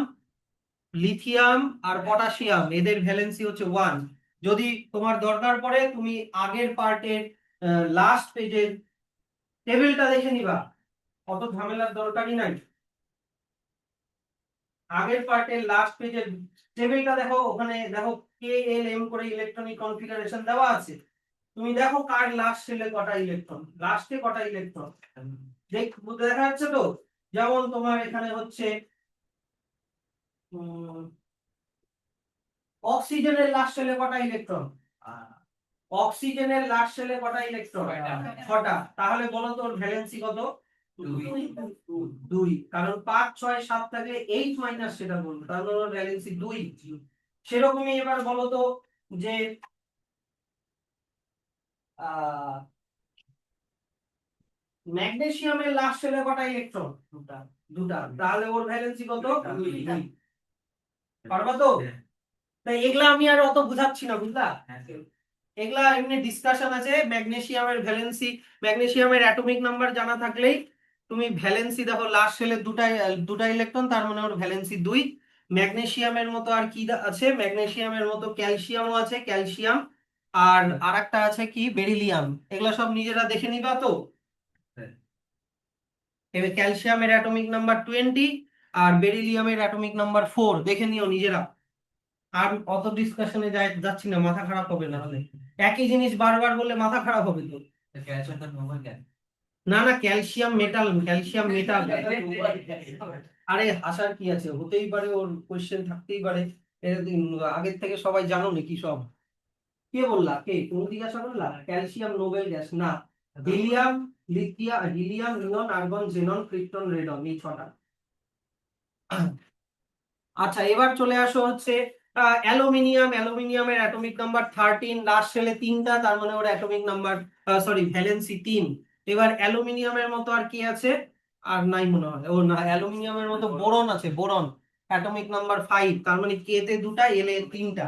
লিথিয়াম আর পটাশিয়াম, এদের ভ্যালেন্সি হচ্ছে 1। যদি তোমার দরকার পড়ে তুমি আগের পার্টের লাস্ট পেজের টেবিলটা দেখে নিবা, অত ঝামেলার দরকারই নাই। আগের পার্টের লাস্ট পেজের টেবিলটা দেখো, ওখানে দেখো কে এল এম করে ইলেকট্রনিক কনফিগারেশন দেওয়া আছে। তুমি দেখো কার লাস্ট শেলে কটা ইলেকট্রন, লাস্টে কটা ইলেকট্রন দেখা যাচ্ছে তো? যেমন তোমার এখানে হচ্ছে অক্সিজেনের লাস্ট শেলে কটা ইলেকট্রন? অক্সিজেনের লাস্ট শেলে কটা ইলেকট্রন? 6টা। তাহলে বলো তো ওর ভ্যালেন্সি কত? 2। কারণ 5 6 7 থাকলে 8 মাইনাস সেটা বলবো, তাহলে ওর ভ্যালেন্সি 2। সেরকমই এবার বলো তো যে ম্যাগনেসিয়ামের লাস্ট শেলে কটা ইলেকট্রন? 2টা। তাহলে ওর ভ্যালেন্সি কত? 2। পারবা তো? তাই এগুলা আমি আর অত বুঝাচ্ছি না, বুঝলা? এগুলা এমনি ডিসকাশন আছে। ম্যাগনেসিয়ামের ভ্যালেন্সি, ম্যাগনেসিয়ামের অ্যাটমিক নাম্বার জানা থাকলেই তুমি ভ্যালেন্সি দেখো, লাস্ট শেলে দুটা ইলেকট্রন, তার মানে ওর ভ্যালেন্সি 2। ম্যাগনেসিয়ামের মতো আর কি আছে? ম্যাগনেসিয়ামের মতো ক্যালসিয়ামও আছে, ক্যালসিয়াম। আর আরেকটা আছে কি, বেরিলিয়াম। এগুলা সব নিজেরা দেখে নিবা তো। এবার ক্যালসিয়ামের অ্যাটমিক নাম্বার 20 আর বেরিলিয়ামের অ্যাটমিক নাম্বার 4 দেখে নিও নিজেরা। আর অত ডিসকাশনে যাচ্ছি না, মাথা খারাপ হবে না হলে। একই জিনিস বারবার বললে মাথা খারাপ হবে তো। না না, ক্যালসিয়াম মেটাল, ক্যালসিয়াম মেটাল। আরে হাসার কি আছে, হতেই পারে, ওর কোশ্চেন থাকতেই পারে। আগের থেকে সবাই জানো নাকি সব? কে বললা? কে তুমি জিজ্ঞাসা করলা? ক্যালসিয়াম নোবেল গ্যাস না। হিলিয়াম, হিলিয়াম, নিয়ন, আর্গন, জেনন, ক্রিপ্টন, রেডন, এই 6টা। আচ্ছা এবার চলে আসো হচ্ছে অ্যালুমিনিয়াম। অ্যালুমিনিয়ামের অ্যাটমিক নাম্বার 13, লাস্ট শেলে 3টা, তার মানে ওর অ্যাটমিক নাম্বার, সরি ভ্যালেন্সি 3। এবার অ্যালুমিনিয়ামের মতো আর কি আছে? আর নাই মনে হয়। ও না, অ্যালুমিনিয়ামের মতো বোরন আছে, বোরন। অ্যাটমিক নাম্বার 5, তার মানে কে তে দুটা, এল এ তিনটা।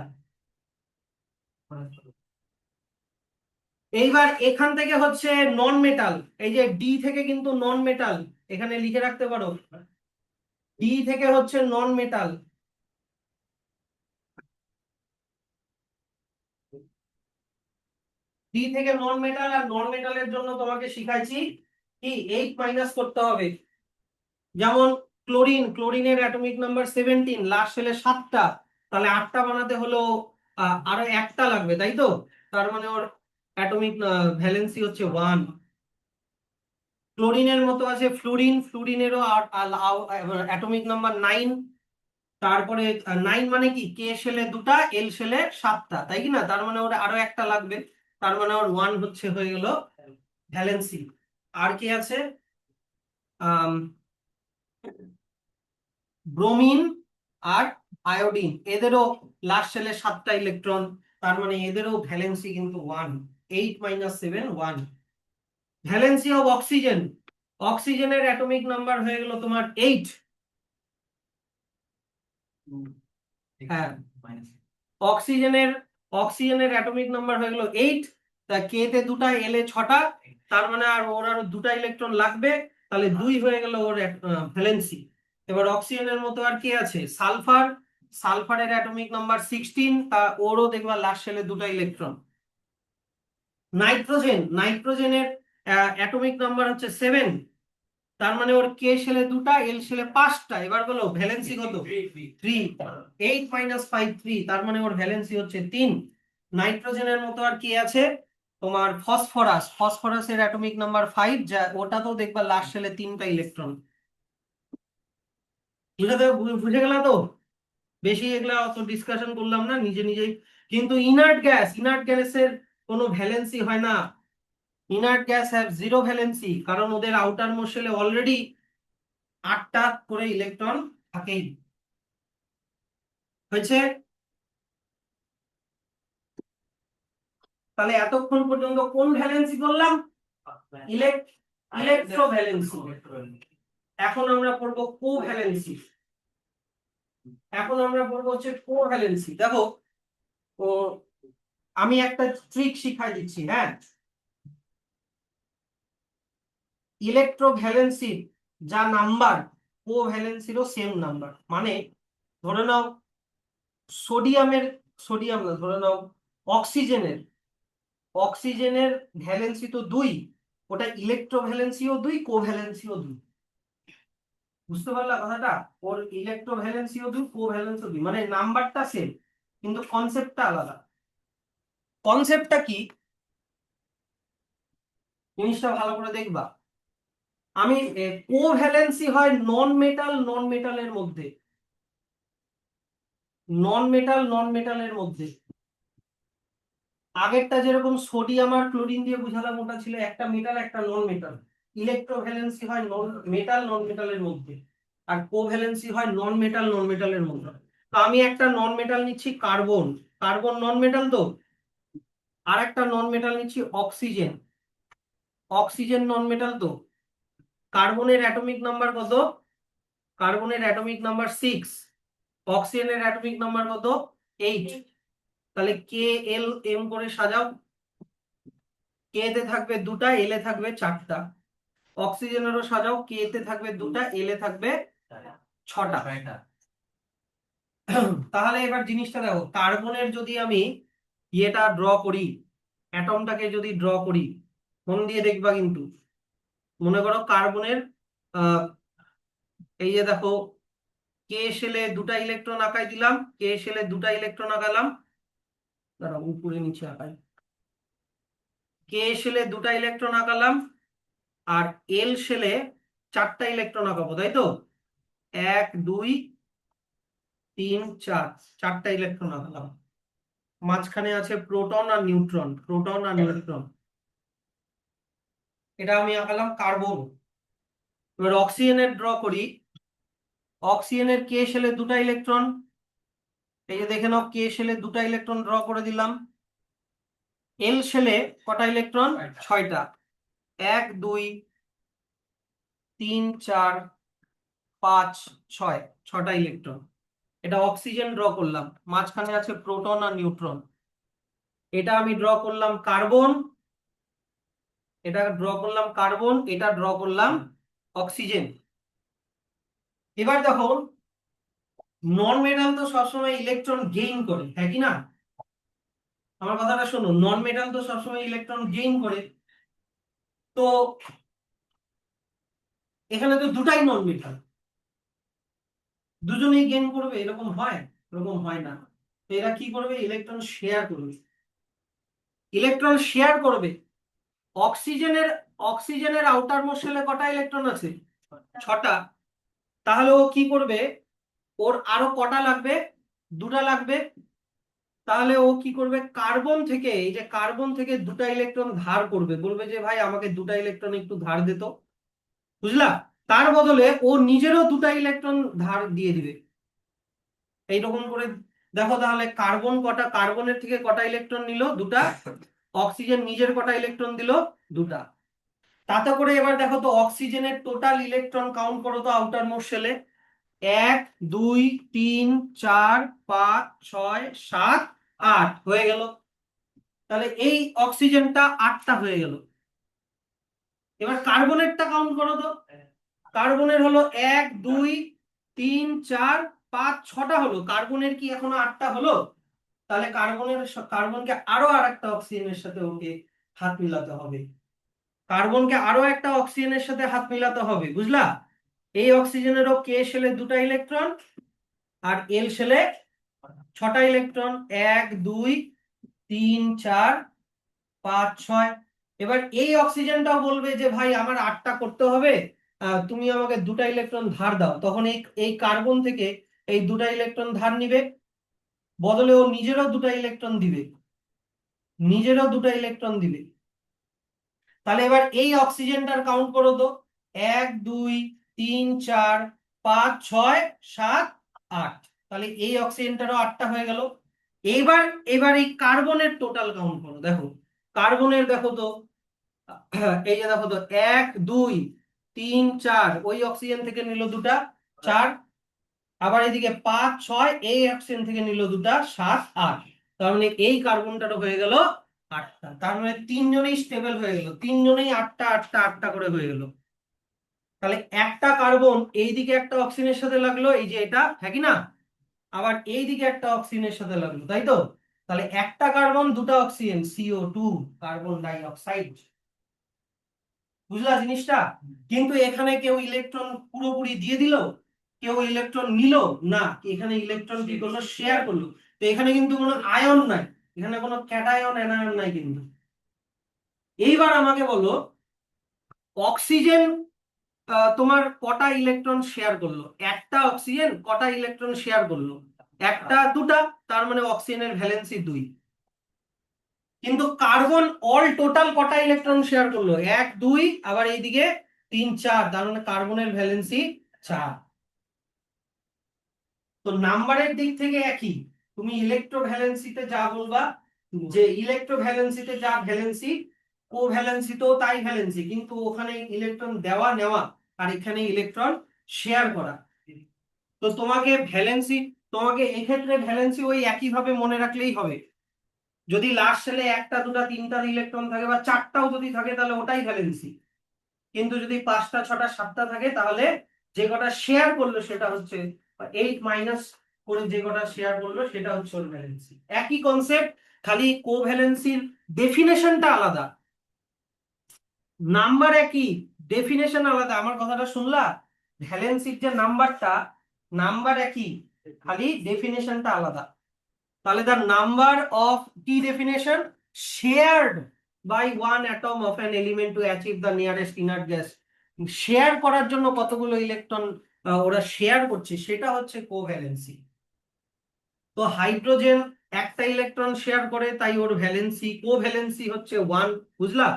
এইবার এখান থেকে হচ্ছে নন মেটাল, এই যে ডি থেকে কিন্তু নন মেটাল, এখানে লিখে রাখতে পারো, ডি থেকে হচ্ছে নন মেটাল। ডি থেকে নন মেটাল, আর নন মেটালের জন্য তোমাকে শিখাইছি কি 8 মাইনাস করতে হবে। যেমন ক্লোরিন, ক্লোরিনের অ্যাটমিক নাম্বার 17, লাস্ট সেলে 7টা, তাহলে 8টা বানাতে হলো আরো একটা লাগবে, তাই তো? তার মানে ওর অ্যাটমিক ভ্যালেন্সি হচ্ছে 1। ক্লোরিনের মতো আছে ফ্লুরিন, ফ্লুরিনেরও অ্যাটমিক নাম্বার 9। তারপরে 9 মানে কি, কে সেলে দুটা, এল সেলে 7টা, তাই কি না? তার মানে ওর আরো একটা লাগবে, তার মানে ওর 1 হচ্ছে হয়ে গেল ভ্যালেন্সি। আর কি আছে? ব্রোমিন আর আয়োডিন, এদেরও লাস্ট সেলে 7টা ইলেকট্রন, তার মানে এদেরও ভ্যালেন্সি কিন্তু 1। 8 মাইনাস 7 1। ভ্যালেন্সি অফ অক্সিজেন, অক্সিজেনের অ্যাটমিক নাম্বার হয়ে গেল তোমার 8। হ্যাঁ, অক্সিজেনের অক্সিজেনের অ্যাটমিক নাম্বার হয়ে গেল 8, তা কে তে দুটা, এল এ 6টা, তার মানে আর ওর আরো দুটা ইলেকট্রন লাগবে, তাহলে 2 হয়ে গেল ওর ভ্যালেন্সি। এবার অক্সিজেনের মতো আর কি আছে? সালফার, সালফারের অ্যাটমিক নাম্বার 16, তা ওরও দেখবা লাস্ট সেলে দুটা ইলেকট্রন। নাইট্রোজেন, নাইট্রোজেনের অ্যাটমিক নাম্বার হচ্ছে 7, তার মানে ওর কে সেলে দুটা, এল সেলে 5টা, এবার বলো ভ্যালেন্সি কত? 3। 8 মাইনাস 5 3, তার মানে ওর ভ্যালেন্সি হচ্ছে 3। নাইট্রোজেনের মতো আর কি আছে তোমার? ফসফরাস, ফসফরাসের অ্যাটমিক নাম্বার 5, যা ওটা তো দেখবা লাস্ট সেলে 3টা ইলেকট্রন। বুঝে গেল তো? বেশি এগুলা অত ডিসকাশন করলাম না, নিজে নিজেই। কিন্তু ইনার্ট গ্যাস, ইনার্ট গ্যাসের কোনো ভ্যালেন্সি হয় না। Inert gas have zero valency, কারণ ওদের আউটার মোস্ট শেলে অলরেডি 8টা করে ইলেকট্রন থাকেই। হয়েছে? তাহলে এতক্ষণ পর্যন্ত কোন ভ্যালেন্সি করলাম? Electro valency. এখন আমরা পড়বো কোভ্যালেন্সি। এখন আমরা পড়বো হচ্ছে কোভ্যালেন্সি। দেখো, ও আমি একটা ট্রিক শিখাই দিচ্ছি, হ্যাঁ। ইলেকট্রো ভ্যালেন্সি যা নাম্বার, কোভ্যালেন্সিরও সেম নাম্বার। মানে ধরে নাও সোডিয়ামের, সোডিয়াম না, ধরে নাও অক্সিজেনের, অক্সিজেনের ভ্যালেন্সি তো 2, ওটা ইলেকট্রো ভ্যালেন্সিও 2, কোভ্যালেন্সিও 2। বুঝতে পারলা কথাটা? ওর ইলেকট্রো ভ্যালেন্সিও 2, কোভ্যালেন্সিও 2, মানে নাম্বারটা সেম কিন্তু কনসেপ্টটা আলাদা। কনসেপ্টটা কি জিনিসটা ভালো করে দেখবা। আমি কোভ্যালেন্সি হয় নন মেটাল নন মেটালের মধ্যে, নন মেটাল নন মেটালের মধ্যে। আগেরটা যেরকম সোডিয়াম আর ক্লোরিন দিয়ে বুঝালাম, ওটা ছিল একটা মেটাল একটা নন মেটাল। ইলেকট্রোভ্যালেন্সি হয় নন মেটাল নন মেটালের মধ্যে, আর কোভ্যালেন্সি হয় নন মেটাল নন মেটালের মধ্যে। তো আমি একটা নন মেটাল নিচ্ছি কার্বন, কার্বন নন মেটাল তো। আর একটা নন মেটাল নিচ্ছি অক্সিজেন, অক্সিজেন নন মেটাল তো। কার্বনের অ্যাটমিক নাম্বার কত? কার্বনের অ্যাটমিক নাম্বার 6, অক্সিজেনের অ্যাটমিক নাম্বার কত? 8। তাহলে কে এল এম করে সাজাও। কে তে থাকবে দুটা, এল এ থাকবে 4টা। অক্সিজেনেরও সাজাও, কে তে থাকবে দুটা, এল এ থাকবে 6টা। তাহলে এবার জিনিসটা দেখো, কার্বনের যদি আমি ইয়েটা ড্র করি, অ্যাটমটাকে যদি ড্র করি, মন দিয়ে দেখবা কিন্তু। মনে করো কার্বনের আহ এই যে দেখো, কে শেলে দুটা ইলেকট্রন আঁকাই দিলাম, কে শেলে দুটা ইলেকট্রন আঁকালাম, দাঁড়াও উপরে নিচে আঁকাই। কে শেলে দুটা ইলেকট্রন আঁকালাম, আর এল শেলে 4টা ইলেকট্রন আঁকাবো, তাই তো? 1 2 3 4, 4টা ইলেকট্রন আঁকালাম। মাঝখানে আছে প্রোটন আর নিউট্রন, প্রোটন আর নিউট্রন। এটা আমি আঁকালাম কার্বন। এবার অক্সিজেনের ড্র করি। অক্সিজেনের কে শেলে দুটা ইলেকট্রন, এই যে দেখে নাও, কে শেলে দুটা ইলেকট্রন ড্র করে দিলাম। এল শেলে কটা ইলেকট্রন? 6টা। 1 2 3 4 5 6, 6টা ইলেকট্রন। এটা অক্সিজেন ড্র করলাম, মাঝখানে আছে প্রোটন আর নিউট্রন। এটা আমি ড্র করলাম কার্বন, এটা ড্র করলাম কার্বন, এটা ড্র করলাম অক্সিজেন। এবার দেখো, নন মেটাল তো সবসময় ইলেকট্রন গেইন করে, হ্যাঁ কি না? আমার কথাটা শোনো, নন মেটাল তো সবসময় ইলেকট্রন গেইন করে। তো এখানে তো দুটাই নন মেটাল, দুজনেই গেইন করবে এরকম হয়? এরকম হয় না। তো এরা কি করবে? ইলেকট্রন শেয়ার করবে, ইলেকট্রন শেয়ার করবে। অক্সিজেনের অক্সিজেনের আউটার মোস্ট শেলে কটা ইলেকট্রন আছে? 6টা। তাহলে ও কি করবে? ওর আরো কটা লাগবে? 2টা লাগবে। তাহলে ও কি করবে? কার্বন থেকে, এই যে কার্বন থেকে 2টা ইলেকট্রন ধার করবে, বলবে যে ভাই আমাকে 2টা ইলেকট্রন একটু ধার দে তো। বুঝলা? তার বদলে ও নিজেরও 2টা ইলেকট্রন ধার দিয়ে দিবে। এইরকম করে দেখো তাহলে, কার্বন কটা, কার্বনের থেকে কটা ইলেকট্রন নিল? 2টা। অক্সিজেন নিজের কটা ইলেকট্রন দিল? 2টা। তাতে করে এবার দেখো তো, অক্সিজেনের টোটাল ইলেকট্রন কাউন্ট করো তো আউটার মোস্ট শেলে। 1 2 3 4 5 6 7 8 হয়ে গেল। তাহলে এই অক্সিজেনটা 8টা হয়ে গেল। এবার কার্বনেরটা কাউন্ট করো তো। কার্বনের হলো 1 2 3 4 5 6টা হলো। কার্বনের কি এখনো 8টা হলো? তাহলে কার্বনকে আরো আরেকটা অক্সিজেনের সাথে ওকে হাত মিলাতে হবে। কার্বনকে আরো একটা অক্সিজেনের সাথে হাত মিলাতে হবে, বুঝলা? এই অক্সিজেনেরও কে শেলে 2টা ইলেকট্রন, আর এল শেলে 6টা ইলেকট্রন। 1 2 3 4 5 6। এবার এই অক্সিজেনটাও বলবে যে ভাই আমার 8টা করতে হবে, তুমি আমাকে 2টা ইলেকট্রন ধার দাও। তখন এই এই কার্বন থেকে এই 2টা ইলেকট্রন ধার নিবে, বদলে ও নিজেরও 2টা ইলেকট্রন দিবে, নিজেরও 2টা ইলেকট্রন দিবে। তাহলে এবার এই অক্সিজেনটার কাউন্ট করো তো। 1 2 3 4 5 6 7 8। তাহলে এই অক্সিজেনটারও 8টা হয়ে গেল। এবার এবার এই কার্বনের টোটাল কাউন্ট করো। দেখো কার্বনের, দেখো তো, এই যে দেখো তো, 1 2 3 4, ওই অক্সিজেন থেকে নিল 2টা, 4। আবার এদিকে 5 6, এই অক্সিজেন থেকে নিল 2টা, 7 8। তার মানে এই কার্বনটারও হয়ে গেল 8টা। তার মানে তিনজনেই স্টেবল হয়ে গেল, তিনজনেই 8টা 8টা 8টা করে হয়ে গেল। তাহলে একটা কার্বন এইদিকে একটা অক্সিজেনের সাথে লাগলো, এই যে এটা, হ্যাঁ কি না? আবার এইদিকে একটা অক্সিজেনের সাথে লাগলো, তাই তো? তাহলে একটা কার্বন 2টা oxygen, CO2, carbon die oxide. বুঝলা জিনিসটা? কিন্তু এখানে কেউ ইলেকট্রন পুরোপুরি দিয়ে দিল, কেউ ইলেকট্রন নিল না, এখানে ইলেকট্রন কি করলো? শেয়ার করলো। তো এখানে কিন্তু কোনো আয়ন নাই, এখানে কোনো ক্যাটায়ন অ্যানায়ন নাই কিন্তু। এইবার আমাকে বলো, অক্সিজেন তোমার কটা ইলেকট্রন শেয়ার করলো? একটা অক্সিজেন কটা ইলেকট্রন শেয়ার করলো? একটা 2টা। তার মানে অক্সিজেনের ভ্যালেন্সি 2। কিন্তু কার্বন অল টোটাল কটা ইলেকট্রন শেয়ার করলো? 1 2, আবার এইদিকে 3 4। তার মানে কার্বনের ভ্যালেন্সি 4। তো নাম্বারের দিক থেকে একই। তুমি ইলেকট্রো ভ্যালেন্সিতে যা বলবা, যে ইলেকট্রো ভ্যালেন্সিতে যা ভ্যালেন্সি, ও ভ্যালেন্সিতেও তাই ভ্যালেন্সি, কিন্তু ওখানে ইলেকট্রন দেওয়া নেওয়া, আর এখানে ইলেকট্রন শেয়ার করা। তো তোমাকে ভ্যালেন্সি, তোমাকে এক্ষেত্রে ভ্যালেন্সি ওই একই ভাবে মনে রাখলেই হবে। যদি লাস্ট সেলে 1টা 2টা 3টা ইলেকট্রন থাকে, বা 4টাও যদি থাকে, তাহলে ওটাই ভ্যালেন্সি। কিন্তু যদি 5টা 6টা 7টা থাকে, তাহলে যে কটা শেয়ার করলো সেটা হচ্ছে 8 মাইনাস করে যে কটা শেয়ার করলো সেটা হচ্ছে ওর ভ্যালেন্সি। একই কনসেপ্ট, খালি কোভ্যালেন্সির ডেফিনেশনটা আলাদা, নাম্বার একই, ডেফিনেশন আলাদা। আমার কথাটা শুনলা? ভ্যালেন্সির যে নাম্বারটা, নাম্বার একই, খালি ডেফিনেশনটা আলাদা। তাহলে the number of, কি definition? Shared by one atom of an element to achieve the nearest inert gas. Share করার জন্য কতগুলো ইলেকট্রন ওরা শেয়ার করছে, সেটা হচ্ছে কোভ্যালেন্সি। তো হাইড্রোজেন একটা ইলেকট্রন শেয়ার করে, তাই ওর ভ্যালেন্সি, কোভ্যালেন্সি হচ্ছে 1। বুঝলা?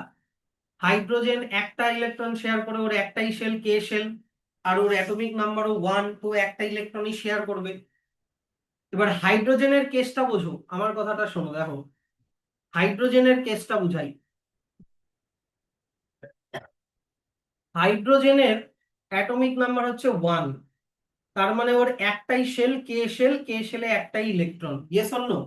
হাইড্রোজেন একটা ইলেকট্রন শেয়ার করে, ওর একটাই শেল, কে শেল, আর ওর অ্যাটমিক নাম্বারও 1, তো একটা ইলেকট্রনই শেয়ার করবে। এবার হাইড্রোজেনের কেসটা বোঝো, আমার কথাটা শোনো। দেখো হাইড্রোজেনের কেসটা বুঝাই। হাইড্রোজেনের অ্যাটমিক নাম্বার হচ্ছে 1, তার মানে ওর একটাই শেল, কে শেলে একটাই ইলেকট্রন। Yes or no?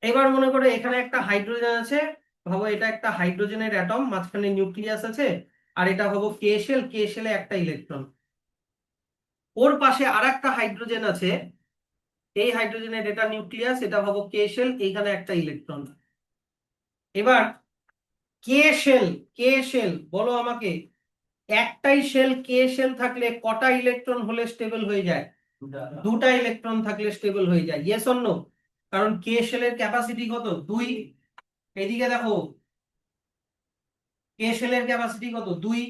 এবার মনে করো এখানে একটা হাইড্রোজেন আছে, ভাবো এটা একটা হাইড্রোজেনের অ্যাটম, মাঝখানে নিউক্লিয়াস আছে, আর এটা ভাবো কে শেলে একটা ইলেকট্রন। ওর পাশে আর একটা হাইড্রোজেন আছে, এই হাইড্রোজেনের এটা নিউক্লিয়াস, এটা ভাবো কে শেল, এইখানে একটা ইলেকট্রন। এবার কে শেল বলো আমাকে, একটাই শেল কে শেল থাকলে কটা ইলেকট্রন হলে স্টেবল হয়ে যায়? দুটা ইলেকট্রন থাকলে স্টেবল হয়ে যায়। Yes or no? কারণ কে শেলের ক্যাপাসিটি কত? 2। এদিকে দেখো, কে শেলের ক্যাপাসিটি কত? 2।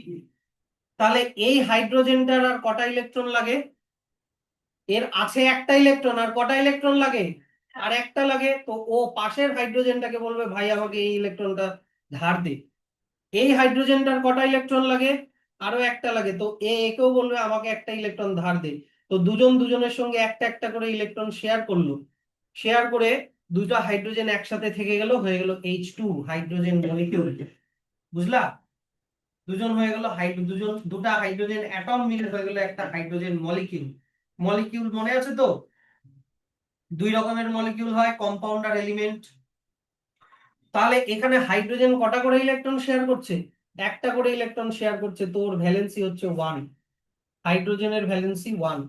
তাহলে এই হাইড্রোজেনটার আর কটা ইলেকট্রন লাগে? এর আছে একটা ইলেকট্রন, আর কটা ইলেকট্রন লাগে? আর একটা লাগে। তো ও পাশের হাইড্রোজেনটাকে বলবে ভাই আমাকে এই ইলেকট্রনটা ধার দে। এই হাইড্রোজেনটার কটা ইলেকট্রন লাগে? আরো একটা লাগে। তো একেও বলবে আমাকে একটা ইলেকট্রন ধার দে। তো দুজন দুজনের সঙ্গে একটা একটা করে ইলেকট্রন শেয়ার করলো, শেয়ার করে দুটো হাইড্রোজেন একসাথে থেকে গেল, হয়ে গেল H2 হাইড্রোজেন মলিকিউল। বুঝলা? দুজন হয়ে গেল দুজন, দুটা হাইড্রোজেন অ্যাটম মিলে হয়ে গেল একটা হাইড্রোজেন মলিকিউল। মলিকিউল মনে আছে তো? দুই রকমের মলিকিউল হয়, কম্পাউন্ড আর এলিমেন্ট। তাহলে এখানে হাইড্রোজেন কটা করে ইলেকট্রন শেয়ার করছে? একটা করে ইলেকট্রন শেয়ার করছে, তো ওর ভ্যালেন্সি হচ্ছে 1। হাইড্রোজেনের ভ্যালেন্সি 1।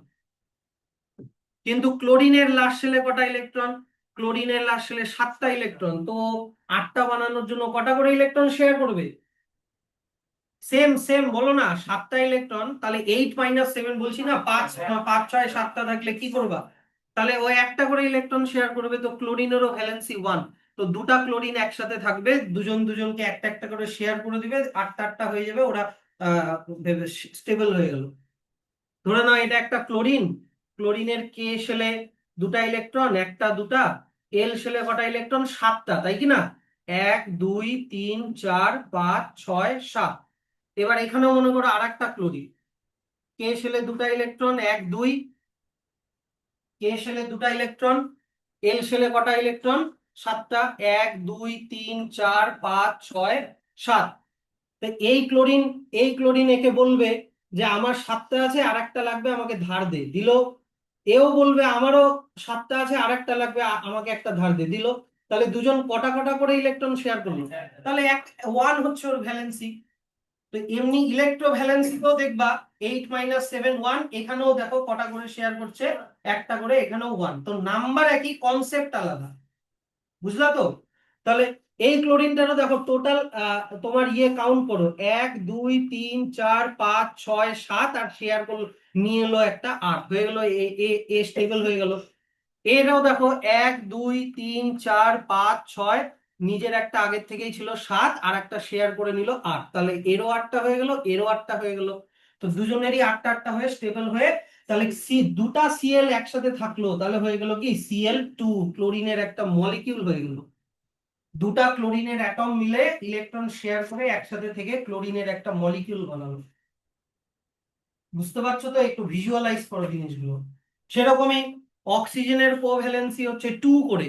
কিন্তু ক্লোরিনের লাস্ট শেলে কটা ইলেকট্রন? ক্লোরিনের লাস্ট শেলে 7টা ইলেকট্রন। তো 8টা বানানোর জন্য কটা করে ইলেকট্রন শেয়ার করবে? সেম সেম বলো না, 7টা ইলেকট্রন। তাহলে 8 - 7 বলছি না, 5 5 6 7টা থাকলে কি করবা? তাহলে ওই একটা করে ইলেকট্রন শেয়ার করবে। তো ক্লোরিনেরও ভ্যালেন্সি 1। তো দুটা ক্লোরিন একসাথে থাকবে, দুজন দুজনকে একটা একটা করে শেয়ার করে দিবে, 8টা 8টা হয়ে যাবে, ওরা স্টেবল হয়ে গেল। ধরে নাও এটা একটা ক্লোরিন, ক্লোরিনের কে শেলে দুটা ইলেকট্রন, একটা দুটা। এল শেলে কটা ইলেকট্রন? 7টা, তাই কি না? 1 2 3 4 5 6 7। এবার এখানেও মনে করো আর একটা ক্লোরিন, কে শেলে দুটা ইলেকট্রন, 1 2। কে শেলে দুটা ইলেকট্রন, এল শেলে কটা ইলেকট্রন? 7টা। 1 2 3 4 5 6 7। তো এই ক্লোরিন একে বলবে যে আমার 7টা আছে আর একটা লাগবে, আমাকে ধার দে, দিল। এও বলবে আমারও 7টা আছে আর একটা লাগবে, আমাকে একটা ধার দে, দিল। তাহলে দুজন কটা কটা করে ইলেকট্রন শেয়ার করলো? তাহলে 1 হচ্ছে ওর ভ্যালেন্সি। তো এমনি ইলেকট্রোভ্যালেন্সিতেও দেখবা 8 - 7 1। এখানেও দেখো কটা করে শেয়ার করছে, একটা করে, এখানেও 1। তো নাম্বার একই, কনসেপ্ট আলাদা। বুঝলা তো? তাহলে এই ক্লোরিনটারও দেখো টোটাল, তোমার কাউন্ট করো, 1 2 3 4 5 6 7, আর শেয়ার করলো, নিয়ে এলো একটা 8, হয়ে গেল এ এ এ স্টেবল হয়ে গেল। এরাও দেখো 1 2 3 4 5 6, নিজের একটা আগের থেকেই ছিল 7, আর একটা শেয়ার করে নিল 8। তাহলে এরও 8টা হয়ে গেল, এরও 8টা হয়ে গেল। তো দুজনেরই 8টা 8টা হয়ে স্টেবল হয়ে, তাহলে দুটা সিএল একসাথে থাকলো, তাহলে হয়ে গেল কি Cl2, ক্লোরিনের একটা মলিকিউল হয়ে গেল। দুটা ক্লোরিনের অ্যাটম মিলে ইলেকট্রন শেয়ার করে একসাথে থেকে ক্লোরিনের একটা মলিকিউল বানালো। বুঝতে পারছো তো? একটু ভিজুয়ালাইজ করো জিনিসগুলো। সেরকমই অক্সিজেনের কোভ্যালেন্সি হচ্ছে 2 করে।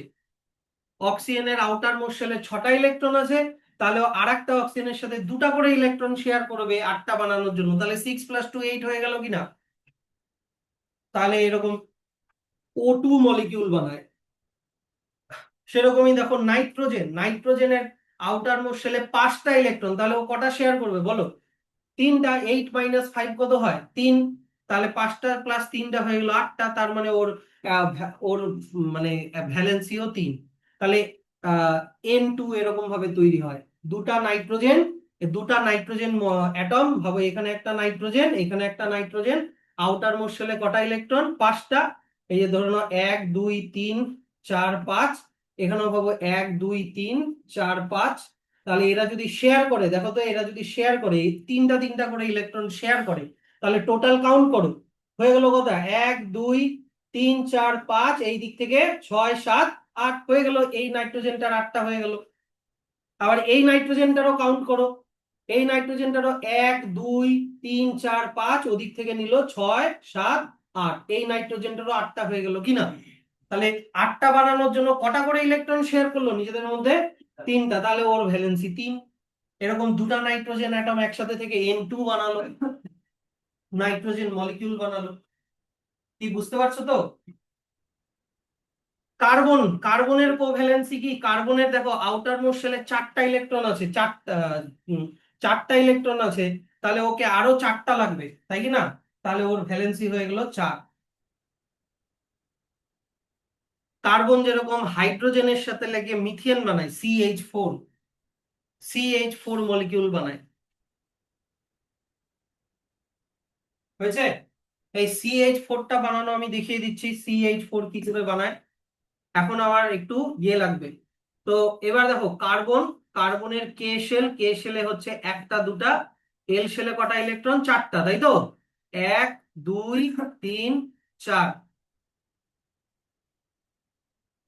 অক্সিজেনের আউটার মোস্ট শেলে 6টা ইলেকট্রন আছে, তাহলে আর একটা অক্সিজেনের সাথে দুটা করে ইলেকট্রন শেয়ার করবে 8টা বানানোর জন্য। তাহলে 6 + 2 8 হয়ে গেল কিনা? তাহলে এরকম O2 মলিকিউল বানায়। সেরকমই দেখো নাইট্রোজেনের আউটার মোস্ট শেলে 5টা ইলেকট্রন, তাহলে ও কটা শেয়ার করবে বলো? 3টা। 8 - 5 কত হয়? 3। তাহলে 5টা প্লাস 3টা হয়ে গেল 8টা। তার মানে ওর মানে ভ্যালেন্সিও 3। তাহলে N2 এরকম ভাবে তৈরি হয়। দুটা নাইট্রোজেন, দুটা নাইট্রোজেন অ্যাটম, ভাবো এখানে একটা নাইট্রোজেন, এখানে একটা নাইট্রোজেন, আউটার মোস্ট শেলে কটা ইলেকট্রন? 5টা। এই যে ধরে নাও 1 2 3 4 5, এখানেও ভাবো 1 2 3 4 5। তাহলে এরা যদি শেয়ার করে, দেখো তো, এরা যদি শেয়ার করে, এই তিনটা তিনটা করে ইলেকট্রন শেয়ার করে, তাহলে টোটাল কাউন্ট করো, হয়ে গেল কত? 1 2 3 4 5, এই দিক থেকে 6 7 8 হয়ে গেল। এই নাইট্রোজেনটার 8টা হয়ে গেল। আবার এই নাইট্রোজেনটারও কাউন্ট করো, এই নাইট্রোজেনটারও 1 2 3 4 5, ওদিক থেকে নিল 6 7 8, এই নাইট্রোজেনটারও 8টা হয়ে গেল কিনা? তাহলে 8টা বানানোর জন্য কটা করে ইলেকট্রন শেয়ার করলো নিজেদের মধ্যে? 3টা। তাহলে ওর ভ্যালেন্সি 3। এরকম দুটা নাইট্রোজেন অ্যাটম একসাথে থেকে N2 বানালো, নাইট্রোজেন মলিকিউল বানালো। কি বুঝতে পারছো তো? কার্বনের কোভ্যালেন্সি কি? কার্বনের দেখো আউটার মোস্ট শেলে চারটা ইলেকট্রন আছে, চারটা ইলেকট্রন আছে, তাহলে ওকে আরো চারটা লাগবে, তাই কি না? তাহলে ওর ভ্যালেন্সি হয়ে গেল 4। কার্বন যেরকম হাইড্রোজেনের সাথে লেগে মিথেন বানায়, CH4 মলিকিউল বানায়, হয়েছে? এই CH4টা বানানো আমি দেখিয়ে দিচ্ছি, CH4 কি করে বানায়। এখন আমার একটু ইয়ে লাগবে। তো এবার দেখো কার্বনের কে শেলে হচ্ছে একটা দুটা, এল শেলে কটা ইলেকট্রন? চারটা, তাই তো? 1 2 3 4।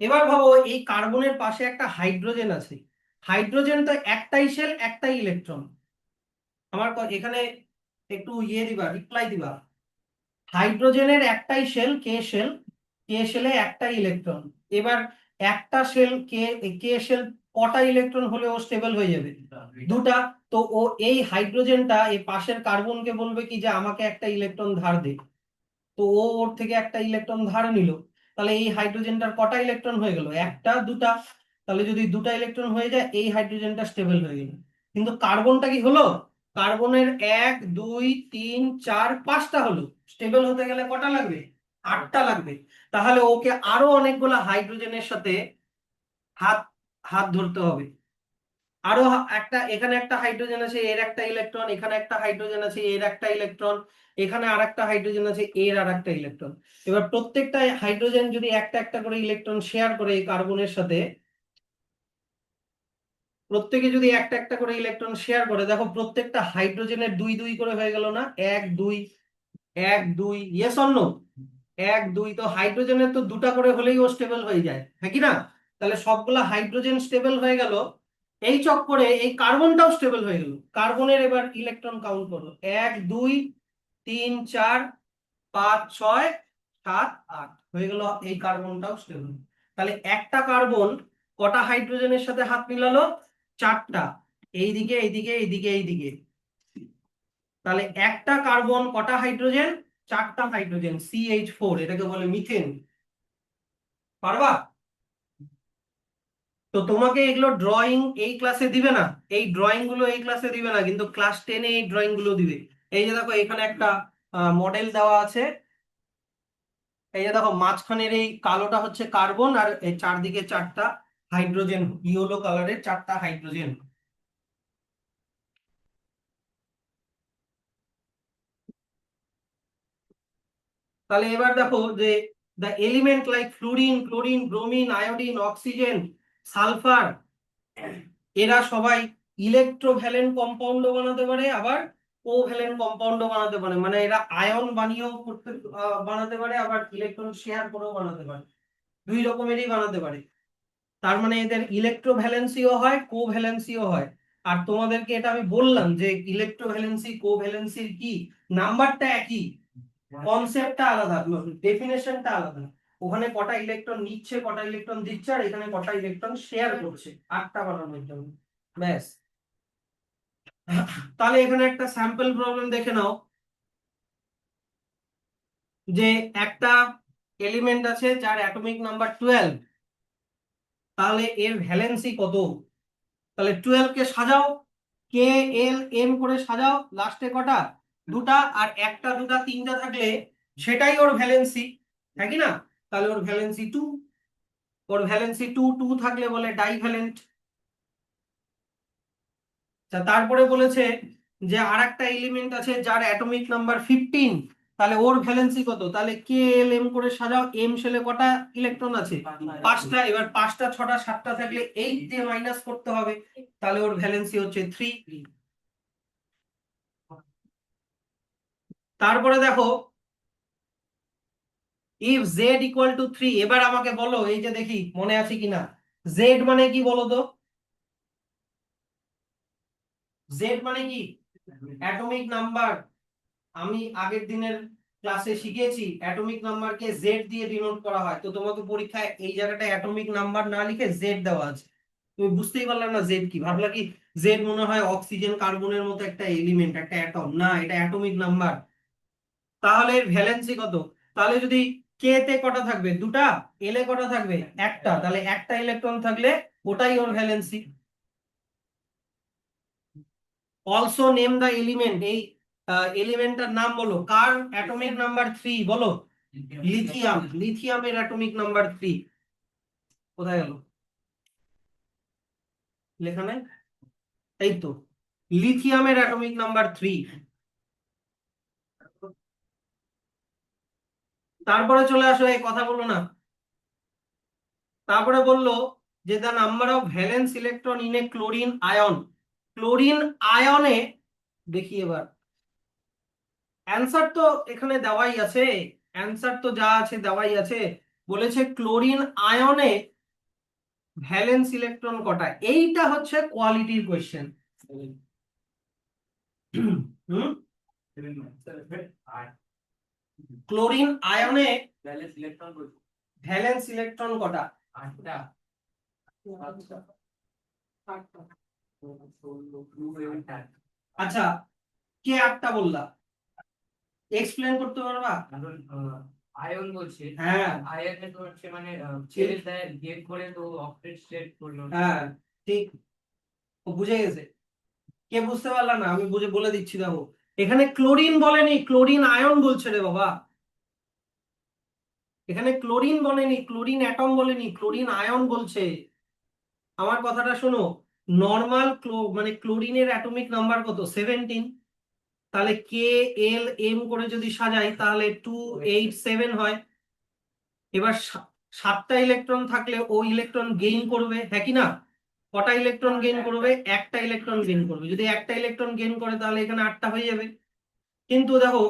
এবার ভাবো এই কার্বনের পাশে একটা হাইড্রোজেন আছে, হাইড্রোজেন তো একটাই শেল একটাই ইলেকট্রন। এখানে একটু ইয়ে দিবা, রিপ্লাই দিবা। হাইড্রোজেনের একটাই শেল, কে শেলে একটাই ইলেকট্রন। এবার একটা শেল কে শেল কটা ইলেকট্রন হলে ও স্টেবল হয়ে যাবে? দুটা। তো ও এই হাইড্রোজেনটা এই পাশের কার্বনকে বলবে কি যে আমাকে একটা ইলেকট্রন ধার দে। তো ও ওর থেকে একটা ইলেকট্রন ধার নিল, তাহলে এই হাইড্রোজেনটার কটা ইলেকট্রন হয়ে গেল? একটা দুটা। তাহলে যদি দুটা ইলেকট্রন হয়ে যায় এই হাইড্রোজেনটা স্টেবল হয়ে গেল। কিন্তু কার্বনটা কি হলো? কার্বনের 1 2 3 4 5টা হলো। স্টেবল হতে গেলে কটা লাগবে? 8টা লাগবে। তাহলে ওকে আরো অনেকগুলো হাইড্রোজেনের সাথে হাত হাত ধরতে হবে। একটা, এখানে একটা হাইড্রোজেন আছে, এর একটা ইলেকট্রন, এখানে একটা হাইড্রোজেন আছে, এর একটা ইলেকট্রন, এখানে আর একটা হাইড্রোজেন আছে, এর আর একটা ইলেকট্রন। এবার প্রত্যেকটা হাইড্রোজেন যদি একটা একটা করে ইলেকট্রন শেয়ার করে এই কার্বনের সাথে, প্রত্যেকে যদি একটা একটা করে ইলেকট্রন শেয়ার করে, দেখো প্রত্যেকটা হাইড্রোজেনের দুই দুই করে হয়ে গেল না? 1 2 1 2, ইয়েস অর নো? 1 2, তো হাইড্রোজেনের তো দুটা করে হলেই ও স্টেবল হয়ে যায়, হ্যাঁ কি না? তাহলে সবগুলা হাইড্রোজেন স্টেবল হয়ে গেল, এই চক্করে এই কার্বনটাও স্টেবল হয়ে গেল। কার্বনের এবার ইলেকট্রন কাউন্ট করো, 1 2 3 4 5 6 7 8 হয়ে গেল, এই কার্বনটাও স্টেবল। তাহলে একটা কার্বন কটা হাইড্রোজেনের সাথে হাত মিলালো? চারটা। এইদিকে এইদিকে এইদিকে এইদিকে। তাহলে একটা কার্বন কটা হাইড্রোজেন? চারটা হাইড্রোজেন, CH4, এটাকে বলে মিথেন। পারবা? তো তোমাকে এগুলো ড্রয়িং এই ক্লাসে দিবে না, এই ড্রয়িং গুলো এই ক্লাসে দিবে না, কিন্তু ক্লাস 10-এ এই ড্রয়িং গুলো দিবে। এই যে দেখো এখানে একটা মডেল দেওয়া আছে, এই যে দেখো মাঝখানের এই কালোটা হচ্ছে কার্বন, আর এই চারদিকে চারটা হাইড্রোজেন, ইয়েলো কালারের চারটা হাইড্রোজেন। তাহলে এবার দেখো যে the element like fluorine, chlorine, bromine, iodine, oxygen, sulphur, এরা সবাই ইলেকট্রোভ্যালেন্ট কম্পাউন্ডও বানাতে পারে, আবার কোভ্যালেন্ট কম্পাউন্ডও বানাতে পারে। মানে এরা আয়ন বানিয়েও বানাতে পারে, আবার ইলেকট্রন শেয়ার করেও বানাতে পারে, দুই রকমেরই বানাতে পারে। তার মানে এদের ইলেকট্রোভ্যালেন্সিও হয়, কোভ্যালেন্সিও হয়। আর তোমাদেরকে এটা আমি বললাম যে ইলেকট্রোভ্যালেন্সি কোভ্যালেন্সির কি নাম্বারটা একই, কনসেপ্টটা আলাদা, ডেফিনেশনটা আলাদা। ওখানে কটা ইলেকট্রন নিচ্ছে কটা ইলেকট্রন দিচ্ছে, আর এখানে কটা ইলেকট্রন শেয়ার করছে, আটটা বানানোর জন্য, ব্যাস। তাহলে এখানে একটা স্যাম্পল প্রবলেম দেখে নাও, যে একটা এলিমেন্ট আছে যার অ্যাটমিক নাম্বার 12, তাহলে এর ভ্যালেন্সি কত? তাহলে 12 কে সাজাও, কে এল এম করে সাজাও, লাস্টে কটা? দুটা। আর একটা দুটা তিনটা থাকলে সেটাই ওর ভ্যালেন্সি, হ্যাঁ কি না? তাহলে ওর ভ্যালেন্সি 2। ওর ভ্যালেন্সি 2, 2 থাকলে বলে ডাইভ্যালেন্ট। তারপরে বলেছে যে আর একটা এলিমেন্ট আছে যার অ্যাটমিক নাম্বার 15, তাহলে ওর ভ্যালেন্সি কত? তাহলে কে এল এম করে সাজাও, এম শেলে কটা ইলেকট্রন আছে? 5টা। এবার 5টা 6টা 7টা থাকলে 8 দিয়ে মাইনাস করতে হবে, তাহলে ওর ভ্যালেন্সি হচ্ছে 3। তারপরে দেখো ইফ জেড ইকুয়াল টু 3, এবার আমাকে বলো, এই যে দেখি মনে আছে কিনা, জেড মানে কি বলো তো? জেড মানে কি? Atomic number. আমি আগের দিনের ক্লাসে শিখিয়েছি অ্যাটমিক নাম্বারকে জেড দিয়ে ডিনোট করা হয়। তো তোমাকে পরীক্ষায় এই জায়গাটা অ্যাটমিক নাম্বার না লিখে জেড দেওয়া আছে, তুমি বুঝতেই পারলে না জেড কি, ভাবলা কি জেড মনে হয় অক্সিজেন কার্বনের মতো একটা এলিমেন্ট, একটা অ্যাটম, না, এটা অ্যাটমিক নাম্বার। তাহলে এর ভ্যালেন্সি কত? তাহলে যদি কে তে কটা থাকবে, দুটা, এল এ কটা থাকবে, একটা, তাহলে একটা ইলেকট্রন থাকলে ওটাই ওর ভ্যালেন্সি। অলসো নেম দা এলিমেন্ট, এই এলিমেন্টটার নাম বলো, কার অ্যাটমিক নাম্বার 3 বলো। লিথিয়াম, লিথিয়ামের অ্যাটমিক নাম্বার 3 কোথায় গেল, লেখা নেই, এই তো, লিথিয়ামের অ্যাটমিক নাম্বার 3। তারপরে চলে আসো, এই কথা বলো না, তারপরে বললো যে the number of valence electron in a chlorine আয়ন, ক্লোরিন আয়নে, দেখি এবার অ্যান্সার তো এখানে দেওয়াই আছে, অ্যান্সার তো যা আছে দেওয়াই আছে, বলেছে ক্লোরিন আয়নে ভ্যালেন্স ইলেকট্রন কটা, এইটা হচ্ছে কোয়ালিটির কোয়েশ্চেন। হুম, ক্লোরিন আয়নে ভ্যালেন্স ইলেকট্রন কটা, আচ্ছা কে আটটা বললা, এক্সপ্লেন করতে পারবা? আয়ন বলছে, হ্যাঁ আয়নে তো হচ্ছে মানে ছেড়ে দেয় গেট করে তো অক্টেট স্টেট করলো। হ্যাঁ ঠিক, ও বুঝে গেছে। কে বুঝতে পারলা না, আমি বুঝে বলে দিচ্ছি, দেখো এখানে ক্লোরিন বলেনি, ক্লোরিন আয়ন বলছে রে বাবা, এখানে ক্লোরিন বলেনি, ক্লোরিন অ্যাটম বলেনি, ক্লোরিন আয়ন বলছে। আমার কথাটা শোনো, নর্মাল মানে ক্লোরিনের অ্যাটমিক নাম্বার কত, 17, তাহলে কে এল এম করে যদি সাজাই তাহলে 287 হয়। এবার 7টা ইলেকট্রন থাকলে ও ইলেকট্রন গেইন করবে, হ্যাঁ কি না, কটা ইলেকট্রন গেইন করবে, একটা ইলেকট্রন গেইন করবে, যদি একটা ইলেকট্রন গেইন করে তাহলে এখানে 8টা হয়ে যাবে। কিন্তু দেখো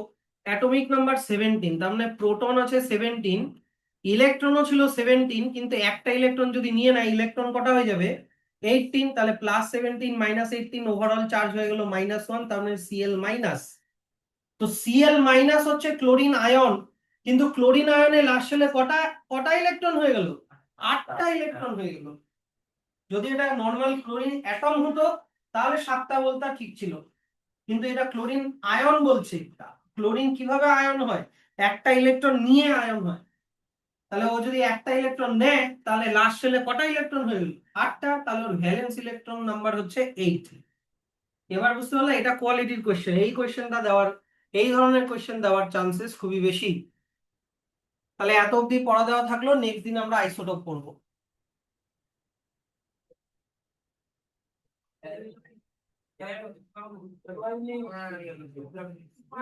অ্যাটমিক নাম্বার 17, তার মানে প্রোটন আছে 17, ইলেকট্রনও ছিল 17, কিন্তু একটা ইলেকট্রন যদি নিয়ে নেয় ইলেকট্রন কটা হয়ে যাবে, 18, তাহলে +17 -18 ওভারঅল চার্জ হয়ে গেল -1, তার মানে Cl মাইনাস। তো Cl মাইনাস হচ্ছে ক্লোরিন আয়ন, কিন্তু ক্লোরিন আয়নে লাস্ট শেলে কটা কটা ইলেকট্রন হয়ে গেল, 8টা ইলেকট্রন হয়ে গেল। যদি এটা নর্মাল ক্লোরিন অ্যাটম হতো তাহলে 7টা বলতা ঠিক ছিল, কিন্তু এটা ক্লোরিন আয়ন বলছে। ক্লোরিন কিভাবে আয়ন হয়, একটা ইলেকট্রন নিয়ে আয়ন হয়, তাহলে ও যদি একটা ইলেকট্রন নেয় তাহলে লাস্ট শেলে কটা ইলেকট্রন হয়ে গেল, 8টা, তাহলে ওর ভ্যালেন্স ইলেকট্রন নাম্বার হচ্ছে 8। এবার বুঝতে পারলে, এটা কোয়ালিটির কোশ্চেন, এই কোশ্চেনটা দেওয়ার, এই ধরনের কোশ্চেন দেওয়ার চান্সেস খুবই বেশি। তাহলে এত অবধি পড়া দেওয়া থাকলো, নেক্সট দিন আমরা আইসোটোপ পড়বো।